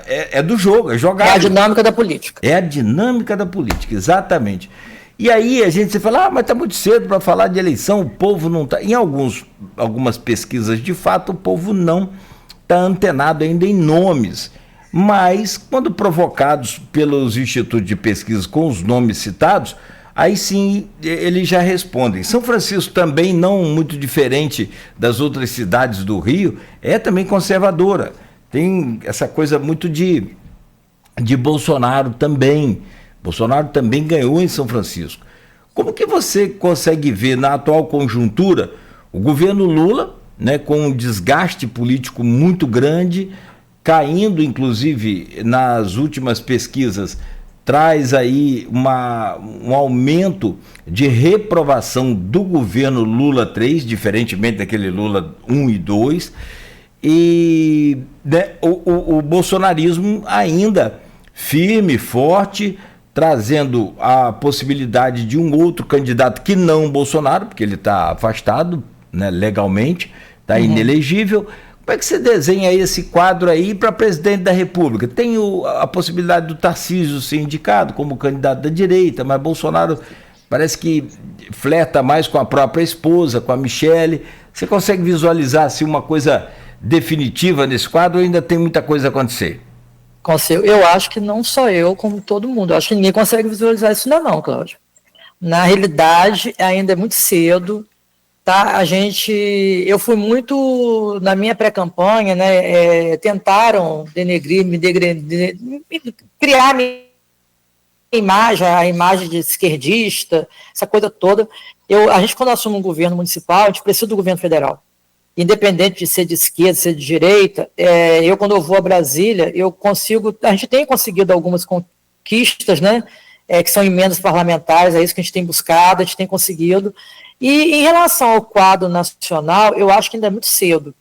é do jogo, é jogado. É a dinâmica da política. É a dinâmica da política, exatamente. E aí a gente se fala, mas está muito cedo para falar de eleição, o povo não está... Em algumas pesquisas, de fato, o povo não está antenado ainda em nomes. Mas, quando provocados pelos institutos de pesquisa com os nomes citados, aí sim eles já respondem. São Francisco também, não muito diferente das outras cidades do Rio, é também conservadora. Tem essa coisa muito de Bolsonaro também. Bolsonaro também ganhou em São Francisco. Como que você consegue ver na atual conjuntura o governo Lula, né, com um desgaste político muito grande, caindo inclusive nas últimas pesquisas, traz aí um aumento de reprovação do governo Lula 3, diferentemente daquele Lula 1 e 2, e né, o bolsonarismo ainda firme, forte, trazendo a possibilidade de um outro candidato que não Bolsonaro, porque ele está afastado, né, legalmente, está inelegível. Como é que você desenha esse quadro aí para presidente da República? Tem a possibilidade do Tarcísio ser indicado como candidato da direita, mas Bolsonaro parece que flerta mais com a própria esposa, com a Michele. Você consegue visualizar assim, uma coisa definitiva nesse quadro ou ainda tem muita coisa a acontecer? Eu acho que não só eu, como todo mundo. Eu acho que ninguém consegue visualizar isso ainda não, Cláudio. Na realidade, ainda é muito cedo. Tá, eu fui muito, na minha pré-campanha, né, tentaram denegrir, criar minha imagem, a imagem de esquerdista, essa coisa toda. A gente, quando assume um governo municipal, a gente precisa do governo federal. Independente de ser de esquerda, ser de direita, quando eu vou a Brasília, a gente tem conseguido algumas conquistas, né, que são emendas parlamentares, é isso que a gente tem buscado, a gente tem conseguido. E em relação ao quadro nacional, eu acho que ainda é muito cedo.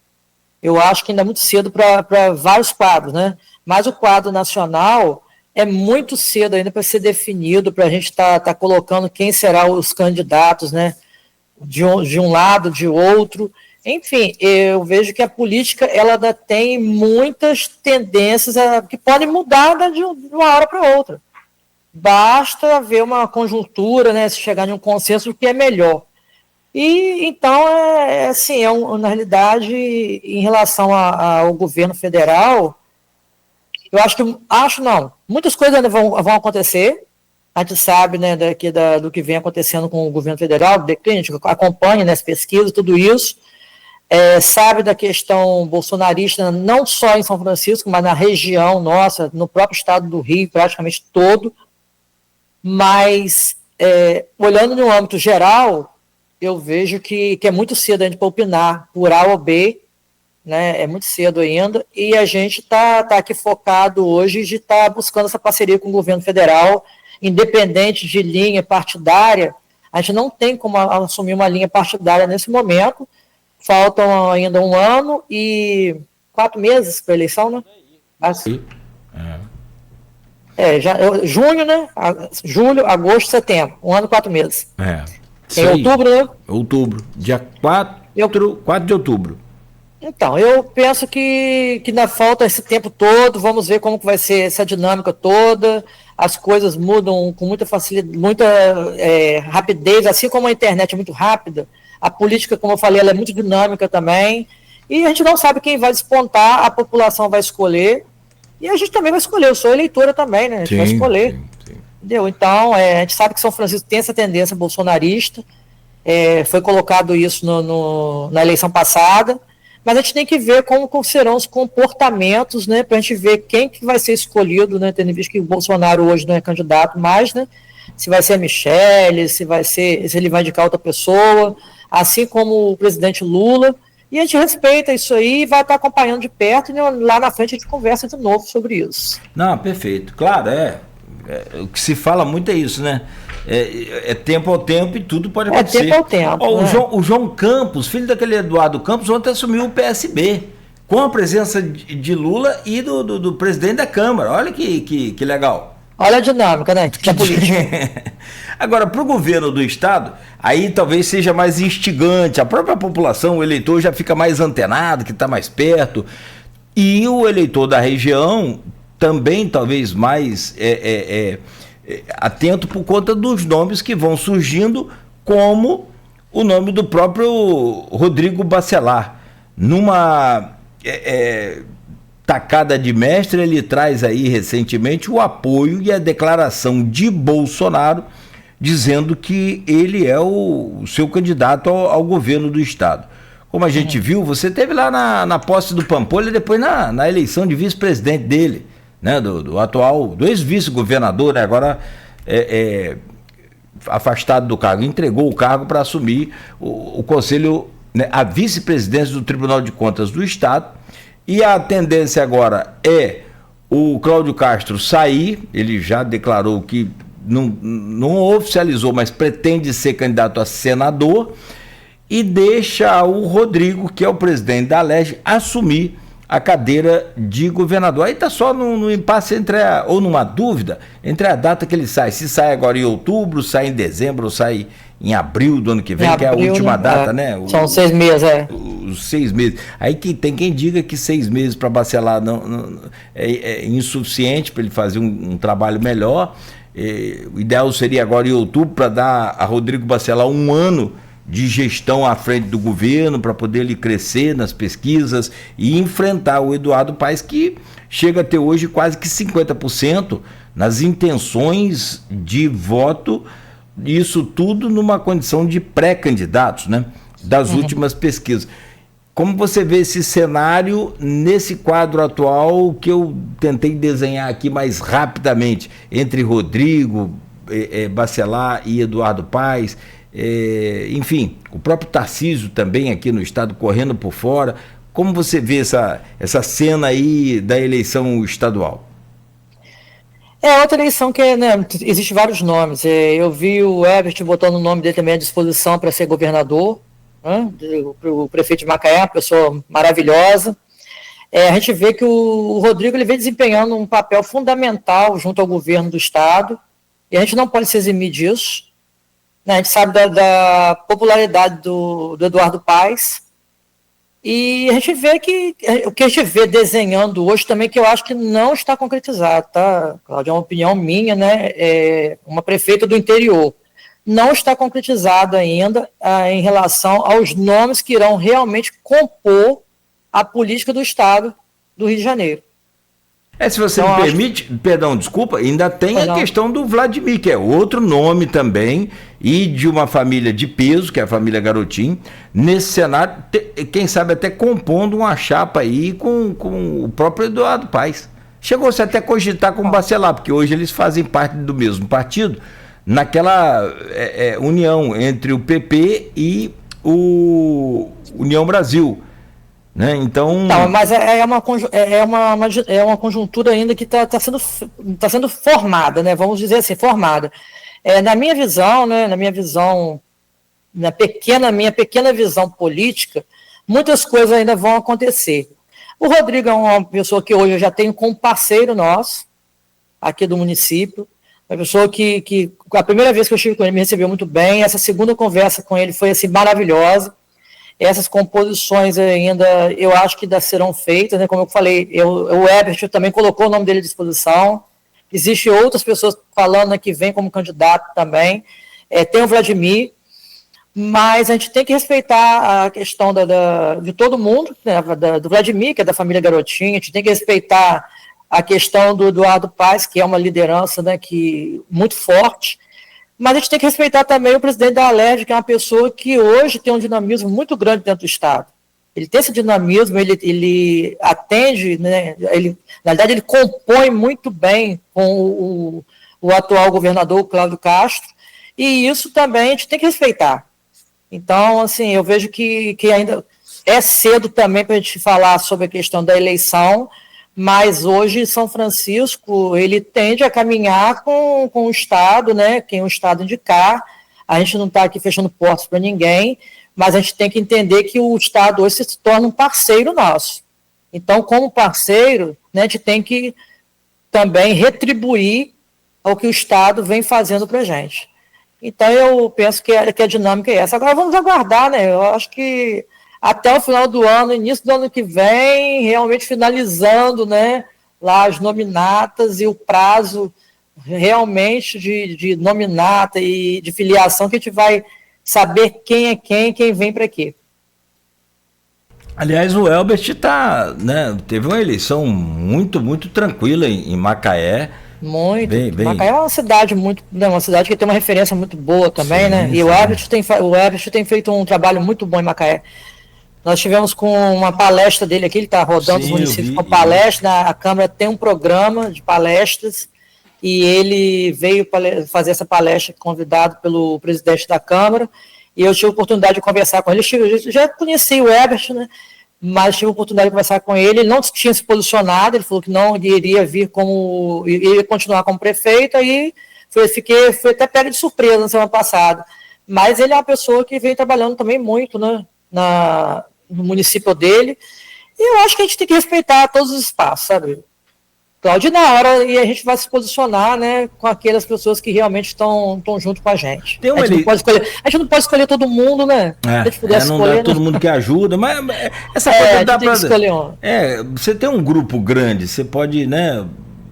Eu acho que ainda é muito cedo para vários quadros, né? Mas o quadro nacional é muito cedo ainda para ser definido, para a gente tá colocando quem serão os candidatos, né? De um lado, de outro. Enfim, eu vejo que a política ela ainda tem muitas tendências que podem mudar de uma hora para outra. Basta ver uma conjuntura, né? Se chegar em um consenso, o que é melhor. E então, na realidade, em relação ao governo federal, muitas coisas ainda vão acontecer. A gente sabe, né, do que vem acontecendo com o governo federal, a gente acompanha, né, as pesquisas, tudo isso, sabe da questão bolsonarista, não só em São Francisco, mas na região nossa, no próprio estado do Rio, praticamente todo, mas olhando no âmbito geral, eu vejo que é muito cedo a gente para opinar por A ou B, né? É muito cedo ainda, e a gente tá aqui focado hoje de estar buscando essa parceria com o governo federal, independente de linha partidária. A gente não tem como assumir uma linha partidária nesse momento, faltam ainda 1 ano e 4 meses para a eleição, né? Junho, né? Julho, agosto, setembro, 1 ano e 4 meses. Em outubro, né? Outubro, dia 4 de outubro. Então, eu penso que ainda falta esse tempo todo, vamos ver como que vai ser essa dinâmica toda, as coisas mudam com muita facilidade, muita rapidez, assim como a internet é muito rápida, a política, como eu falei, ela é muito dinâmica também, e a gente não sabe quem vai despontar, a população vai escolher, e a gente também vai escolher, eu sou eleitora também, né? A gente vai escolher. Sim. entendeu? Então, a gente sabe que São Francisco tem essa tendência bolsonarista, foi colocado isso na eleição passada, mas a gente tem que ver como serão os comportamentos, né, para a gente ver quem que vai ser escolhido, né, tendo visto que o Bolsonaro hoje não é candidato mais, né, se vai ser a Michele, se ele vai indicar outra pessoa, assim como o presidente Lula, e a gente respeita isso aí e vai estar acompanhando de perto, e lá na frente a gente conversa de novo sobre isso. Não, perfeito. Claro, o que se fala muito é isso, né? É tempo ao tempo e tudo pode acontecer. É tempo ao tempo. O João Campos, filho daquele Eduardo Campos, ontem assumiu o PSB, com a presença de Lula e do presidente da Câmara. Olha que legal. Olha a dinâmica, né? Da política. Agora, para o governo do estado, aí talvez seja mais instigante, a própria população, o eleitor já fica mais antenado, que está mais perto, e o eleitor da região também talvez mais atento por conta dos nomes que vão surgindo, como o nome do próprio Rodrigo Bacelar. Numa tacada de mestre, ele traz aí recentemente o apoio e a declaração de Bolsonaro, dizendo que ele é o seu candidato ao governo do estado. Como a gente viu, você teve lá na posse do Pampolha, depois na eleição de vice-presidente dele, né, do atual, do ex-vice-governador, né, agora afastado do cargo, entregou o cargo para assumir o conselho, né, a vice-presidência do Tribunal de Contas do Estado, e a tendência agora é o Cláudio Castro sair. Ele já declarou que não oficializou, mas pretende ser candidato a senador, e deixa o Rodrigo, que é o presidente da Alerj, assumir a cadeira de governador. Aí está só no impasse ou numa dúvida entre a data que ele sai, se sai agora em outubro, sai em dezembro ou sai em abril do ano que vem, que é a última data, né? São 6 meses, os 6 meses. Aí tem quem diga que 6 meses para Bacelar não é insuficiente para ele fazer um trabalho melhor. O ideal seria agora em outubro, para dar a Rodrigo Bacelar um ano de gestão à frente do governo, para poder ele crescer nas pesquisas e enfrentar o Eduardo Paes, que chega a ter hoje quase que 50% nas intenções de voto, isso tudo numa condição de pré-candidatos, né, das últimas pesquisas. Como você vê esse cenário nesse quadro atual que eu tentei desenhar aqui mais rapidamente, entre Rodrigo Bacelar e Eduardo Paes, enfim, o próprio Tarcísio também aqui no estado correndo por fora? Como você vê essa cena aí da eleição estadual? Outra eleição que, né, existe vários nomes. Eu vi o Ebert botando o nome dele também à disposição para ser governador, né, o prefeito de Macaé, uma pessoa maravilhosa. A gente vê que o Rodrigo ele vem desempenhando um papel fundamental junto ao governo do estado, e a gente não pode se eximir disso. A gente sabe da popularidade do Eduardo Paes, e a gente vê que o que a gente vê desenhando hoje também, que eu acho que não está concretizado, tá, Cláudio? É uma opinião minha, né? Uma prefeita do interior. Não está concretizado ainda em relação aos nomes que irão realmente compor a política do estado do Rio de Janeiro. Se você me permite, perdão, desculpa, ainda tem a questão do Vladimir, que é outro nome também, e de uma família de peso, que é a família Garotinho, nesse cenário, quem sabe até compondo uma chapa aí com o próprio Eduardo Paes. Chegou-se até a cogitar com o Bacelar, porque hoje eles fazem parte do mesmo partido, naquela união entre o PP e o União Brasil. Né? Então... Não, mas é uma conjuntura ainda que está sendo formada, né? Vamos dizer assim, formada. Na minha visão, né? Na minha pequena visão política, muitas coisas ainda vão acontecer. O Rodrigo é uma pessoa que hoje eu já tenho como parceiro nosso, aqui do município, uma pessoa que a primeira vez que eu estive com ele me recebeu muito bem, essa segunda conversa com ele foi assim, maravilhosa. Essas composições ainda, eu acho que ainda serão feitas, né? Como eu falei, o Ebert também colocou o nome dele à disposição. Existem outras pessoas falando, né, que vem como candidato também. Tem o Vladimir, mas a gente tem que respeitar a questão de todo mundo, né, do Vladimir, que é da família Garotinho. A gente tem que respeitar a questão do Eduardo Paes, que é uma liderança, né, muito forte, mas a gente tem que respeitar também o presidente da Alerj, que é uma pessoa que hoje tem um dinamismo muito grande dentro do Estado. Ele tem esse dinamismo, ele atende, né, na verdade ele compõe muito bem com o atual governador, Cláudio Castro, e isso também a gente tem que respeitar. Então, assim, eu vejo que ainda é cedo também para a gente falar sobre a questão da eleição, mas hoje São Francisco, ele tende a caminhar com o Estado, né, quem o Estado indicar. A gente não está aqui fechando portas para ninguém, mas a gente tem que entender que o Estado hoje se torna um parceiro nosso. Então, como parceiro, né, a gente tem que também retribuir ao que o Estado vem fazendo para a gente. Então, eu penso que a dinâmica é essa. Agora, vamos aguardar, né? Eu acho que até o final do ano, início do ano que vem, realmente finalizando, né, lá as nominatas e o prazo realmente de nominata e de filiação, que a gente vai saber quem é quem vem para quê. Aliás, o Elbert né, teve uma eleição muito, muito tranquila em Macaé. Muito. Macaé é uma cidade uma cidade que tem uma referência muito boa também, sim, né? E sim. O Elbert tem feito um trabalho muito bom em Macaé. Nós tivemos com uma palestra dele aqui, ele está rodando os municípios com palestra, a Câmara tem um programa de palestras, e ele veio fazer essa palestra convidado pelo presidente da Câmara, e eu tive a oportunidade de conversar com ele. Eu já conheci o Herbert, né, mas tive a oportunidade de conversar com ele. Ele não tinha se posicionado, ele falou que não iria iria continuar como prefeito, aí fui até pego de surpresa na semana passada. Mas ele é uma pessoa que vem trabalhando também muito, né, no município dele, e eu acho que a gente tem que respeitar todos os espaços, sabe, Cláudio? Na hora, e a gente vai se posicionar, né, com aquelas pessoas que realmente estão junto com a gente. A gente não pode escolher todo mundo, né? Se a gente pudesse não escolher, dá todo mundo que ajuda, mas essa coisa dá para escolher um. Você tem um grupo grande, você pode, né,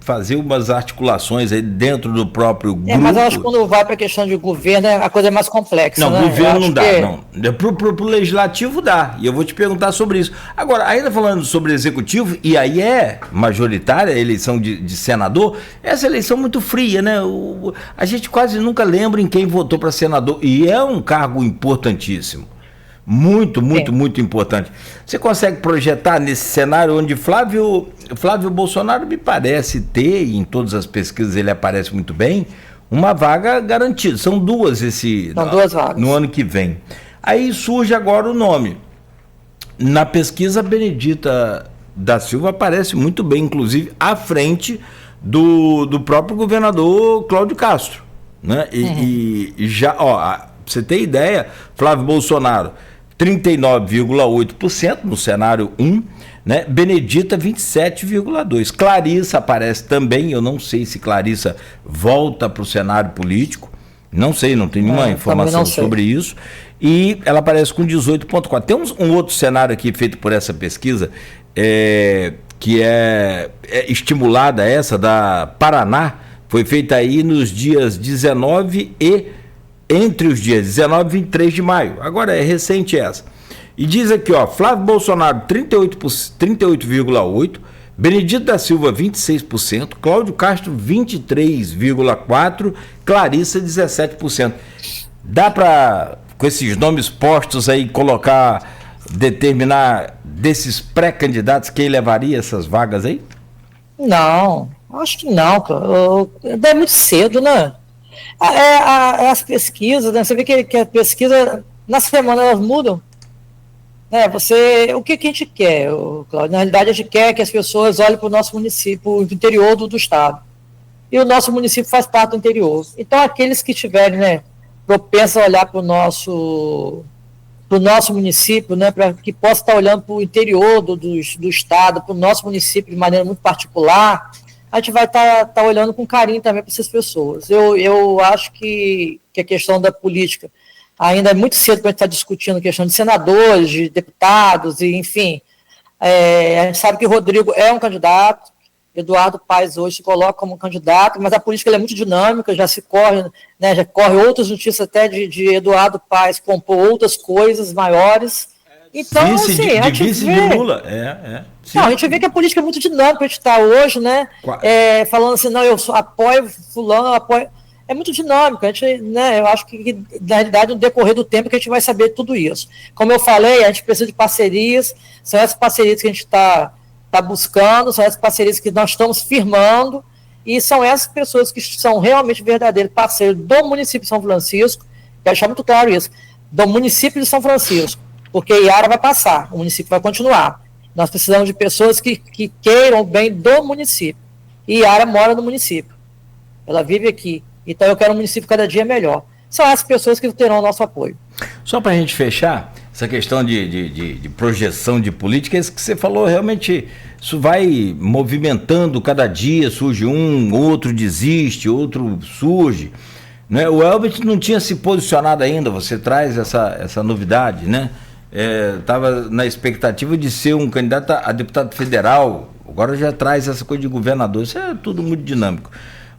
fazer umas articulações aí dentro do próprio grupo. Mas eu acho que quando vai para a questão de governo, a coisa é mais complexa. Não, né? Governo não dá, não. Pro legislativo dá, e eu vou te perguntar sobre isso. Agora, ainda falando sobre executivo, e aí é majoritária a eleição de senador, essa eleição muito fria, né? A gente quase nunca lembra em quem votou para senador, e é um cargo importantíssimo. Muito, muito, muito importante. Você consegue projetar nesse cenário onde Flávio Bolsonaro me parece ter, e em todas as pesquisas ele aparece muito bem, uma vaga garantida. São duas duas vagas no ano que vem. Aí surge agora o nome. Na pesquisa, Benedita da Silva aparece muito bem, inclusive à frente do próprio governador Cláudio Castro, né? E já, pra você ter ideia, Flávio Bolsonaro 39,8% no cenário 1, né? Benedita 27,2%. Clarissa aparece também, eu não sei se Clarissa volta para o cenário político, não sei, não tem nenhuma informação sobre isso, e ela aparece com 18,4%. Tem um outro cenário aqui feito por essa pesquisa, que é estimulada, essa da Paraná, foi feita aí nos dias 19 entre os dias 19 e 23 de maio. Agora é recente essa. E diz aqui, Flávio Bolsonaro 38,8%, Benedito da Silva 26%, Cláudio Castro 23,4%, Clarissa 17%. Dá para, com esses nomes postos aí, determinar desses pré-candidatos quem levaria essas vagas aí? Não, acho que não. É muito cedo, né? As pesquisas, né? Você vê que a pesquisa, na semana, elas mudam. O que a gente quer, Cláudio? Na realidade, a gente quer que as pessoas olhem para o nosso município, do interior do estado. E o nosso município faz parte do interior. Então, aqueles que estiverem, né, propensos a olhar para o nosso município, né, para que possa estar olhando para o interior do estado, para o nosso município de maneira muito particular, a gente vai estar olhando com carinho também para essas pessoas. Eu acho que a questão da política ainda é muito cedo para a gente estar discutindo a questão de senadores, de deputados, e enfim. A gente sabe que Rodrigo é um candidato, Eduardo Paes hoje se coloca como candidato, mas a política é muito dinâmica, já corre outras notícias até de Eduardo Paes compor outras coisas maiores, Então, vice assim, de vice de Lula. Sim. Não, a gente vê que a política é muito dinâmica, a gente está hoje, né? Falando assim, não, apoio fulano, eu apoio. É muito dinâmico, a gente, né, eu acho que, na realidade, no decorrer do tempo que a gente vai saber tudo isso. Como eu falei, a gente precisa de parcerias, são essas parcerias que a gente está buscando, são essas parcerias que nós estamos firmando, e são essas pessoas que são realmente verdadeiros parceiros do município de São Francisco, quero deixar muito claro isso, do município de São Francisco, porque Iara vai passar, o município vai continuar. Nós precisamos de pessoas que queiram o bem do município. E Iara mora no município, ela vive aqui. Então eu quero um município cada dia melhor. São as pessoas que terão o nosso apoio. Só para a gente fechar, essa questão de projeção de política, isso que você falou, realmente, isso vai movimentando cada dia, surge um, outro desiste, outro surge. Né? O Elbert não tinha se posicionado ainda, você traz essa novidade, né? Estava na expectativa de ser um candidato a deputado federal, agora já traz essa coisa de governador, isso é tudo muito dinâmico.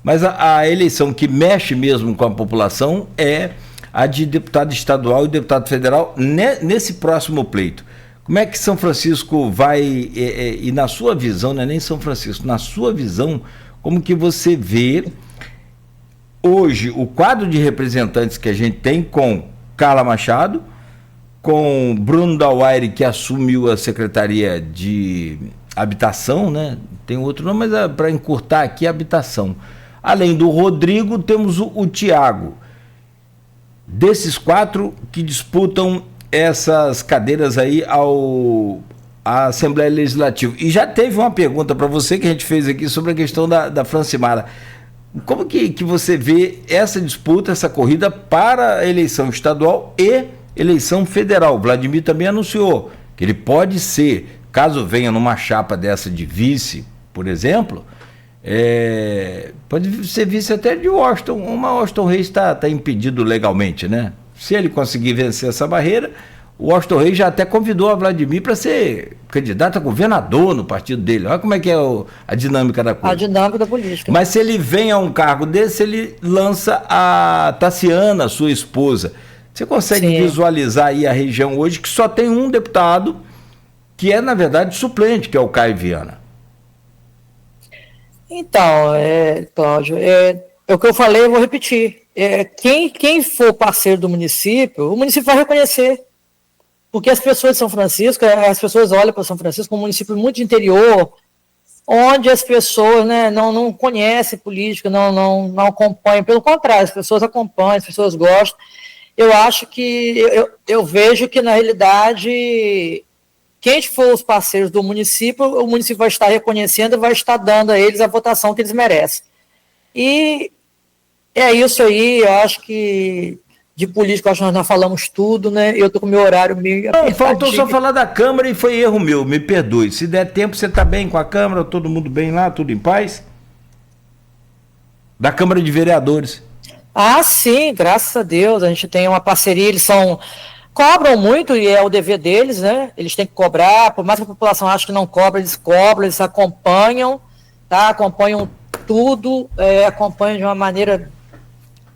Mas a eleição que mexe mesmo com a população é a de deputado estadual e deputado federal nesse próximo pleito. Como é que São Francisco vai, e na sua visão, não é nem São Francisco, na sua visão, como que você vê hoje o quadro de representantes que a gente tem com Carla Machado, com Bruno Dauaire, que assumiu a Secretaria de Habitação, né? Tem outro nome, mas para encurtar aqui, Habitação. Além do Rodrigo, temos o Tiago. Desses 4 que disputam essas cadeiras aí à Assembleia Legislativa. E já teve uma pergunta para você que a gente fez aqui sobre a questão da Francimara. Como que você vê essa disputa, essa corrida para a eleição estadual e eleição federal? O Vladimir também anunciou que ele pode ser, caso venha numa chapa dessa de vice, por exemplo... pode ser vice até de Washington. Washington Reis está impedido legalmente, né? Se ele conseguir vencer essa barreira, o Washington Reis já até convidou a Vladimir para ser candidato a governador no partido dele. Olha como é que é a dinâmica da coisa. A dinâmica da política. Mas se ele vem a um cargo desse, ele lança a Tassiana, sua esposa. Você consegue visualizar aí a região hoje que só tem um deputado que é, na verdade, suplente, que é o Caio Viana. Então, Cláudio, o que eu falei, eu vou repetir. Quem for parceiro do município, o município vai reconhecer. Porque as pessoas de São Francisco, as pessoas olham para São Francisco como um município muito interior, onde as pessoas, né, não conhecem política, não acompanham. Pelo contrário, as pessoas acompanham, as pessoas gostam. Eu acho que, eu vejo que, na realidade... Quem for os parceiros do município, o município vai estar reconhecendo e vai estar dando a eles a votação que eles merecem. E é isso aí, eu acho que de política, acho que nós falamos tudo, né? Eu estou com o meu horário meio... Faltou só falar da Câmara e foi erro meu, me perdoe. Se der tempo, você está bem com a Câmara, todo mundo bem lá, tudo em paz? Da Câmara de Vereadores. Ah, sim, graças a Deus, a gente tem uma parceria, cobram muito e é o dever deles, né? Eles têm que cobrar, por mais que a população ache que não cobra, eles cobram, eles acompanham, tá? Acompanham tudo, acompanham de uma maneira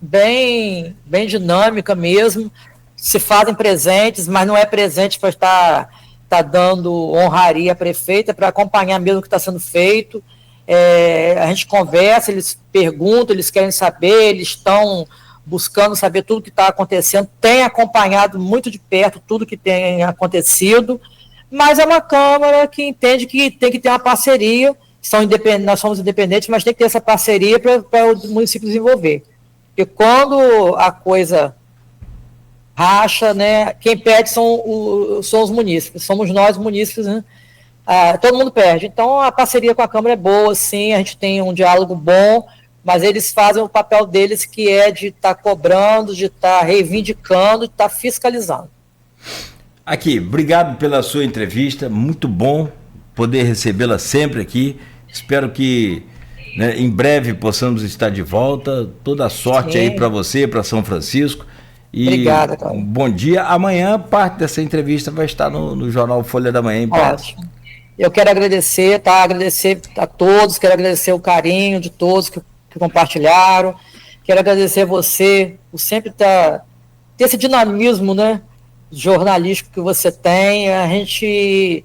bem dinâmica mesmo, se fazem presentes, mas não é presente para estar dando honraria à prefeita, para acompanhar mesmo o que está sendo feito. A gente conversa, eles perguntam, eles querem saber, eles estão buscando saber tudo que está acontecendo, tem acompanhado muito de perto tudo que tem acontecido, mas é uma Câmara que entende que tem que ter uma parceria, nós somos independentes, mas tem que ter essa parceria para o município desenvolver. Porque quando a coisa racha, né, quem perde são os munícipes, somos nós munícipes, né? Todo mundo perde. Então a parceria com a Câmara é boa, sim, a gente tem um diálogo bom, mas eles fazem o papel deles, que é de estar cobrando, de estar reivindicando, de estar fiscalizando. Aqui, obrigado pela sua entrevista, muito bom poder recebê-la sempre aqui. Espero que, né, em breve possamos estar de volta. Toda a sorte aí para você, para São Francisco. E obrigada, cara. Um bom dia. Amanhã, parte dessa entrevista vai estar no jornal Folha da Manhã, em Ótimo. Eu quero agradecer, tá? Agradecer a todos, quero agradecer o carinho de todos que compartilharam. Quero agradecer a você por sempre ter esse dinamismo, né? jornalístico que você tem. A gente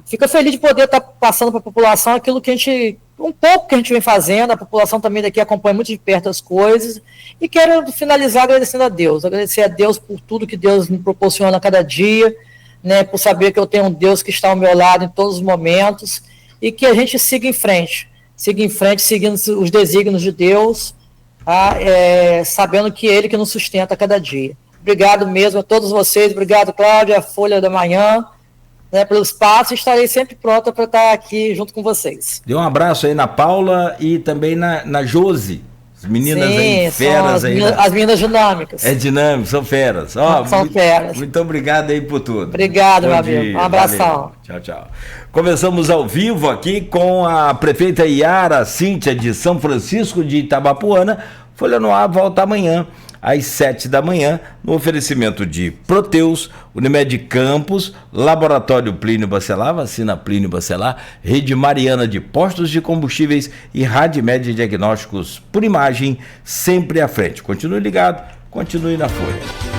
fica feliz de poder estar passando para a população aquilo que um pouco que a gente vem fazendo. A população também daqui acompanha muito de perto as coisas. E quero finalizar agradecendo a Deus. Agradecer a Deus por tudo que Deus me proporciona a cada dia, né, por saber que eu tenho um Deus que está ao meu lado em todos os momentos, e que a gente siga em frente, seguindo os desígnios de Deus, sabendo que Ele que nos sustenta a cada dia. Obrigado mesmo a todos vocês, obrigado, Cláudia, a Folha da Manhã, né, pelo espaço, e estarei sempre pronta para estar aqui junto com vocês. Dê um abraço aí na Paula e também na Josi. As meninas aí, feras aí. As meninas dinâmicas. É dinâmico, são feras. São feras. Muito obrigado aí por tudo. Obrigado, meu amigo. Um abração. Valeu. Tchau, tchau. Começamos ao vivo aqui com a prefeita Yara Cíntia de São Francisco de Itabapoana. Folha no Ar volta amanhã às 7 da manhã, no oferecimento de Proteus, Unimed Campos, Laboratório Plínio Bacelar, Vacina Plínio Bacelar, Rede Mariana de Postos de Combustíveis e Radmed Diagnósticos por Imagem, sempre à frente. Continue ligado, continue na Folha.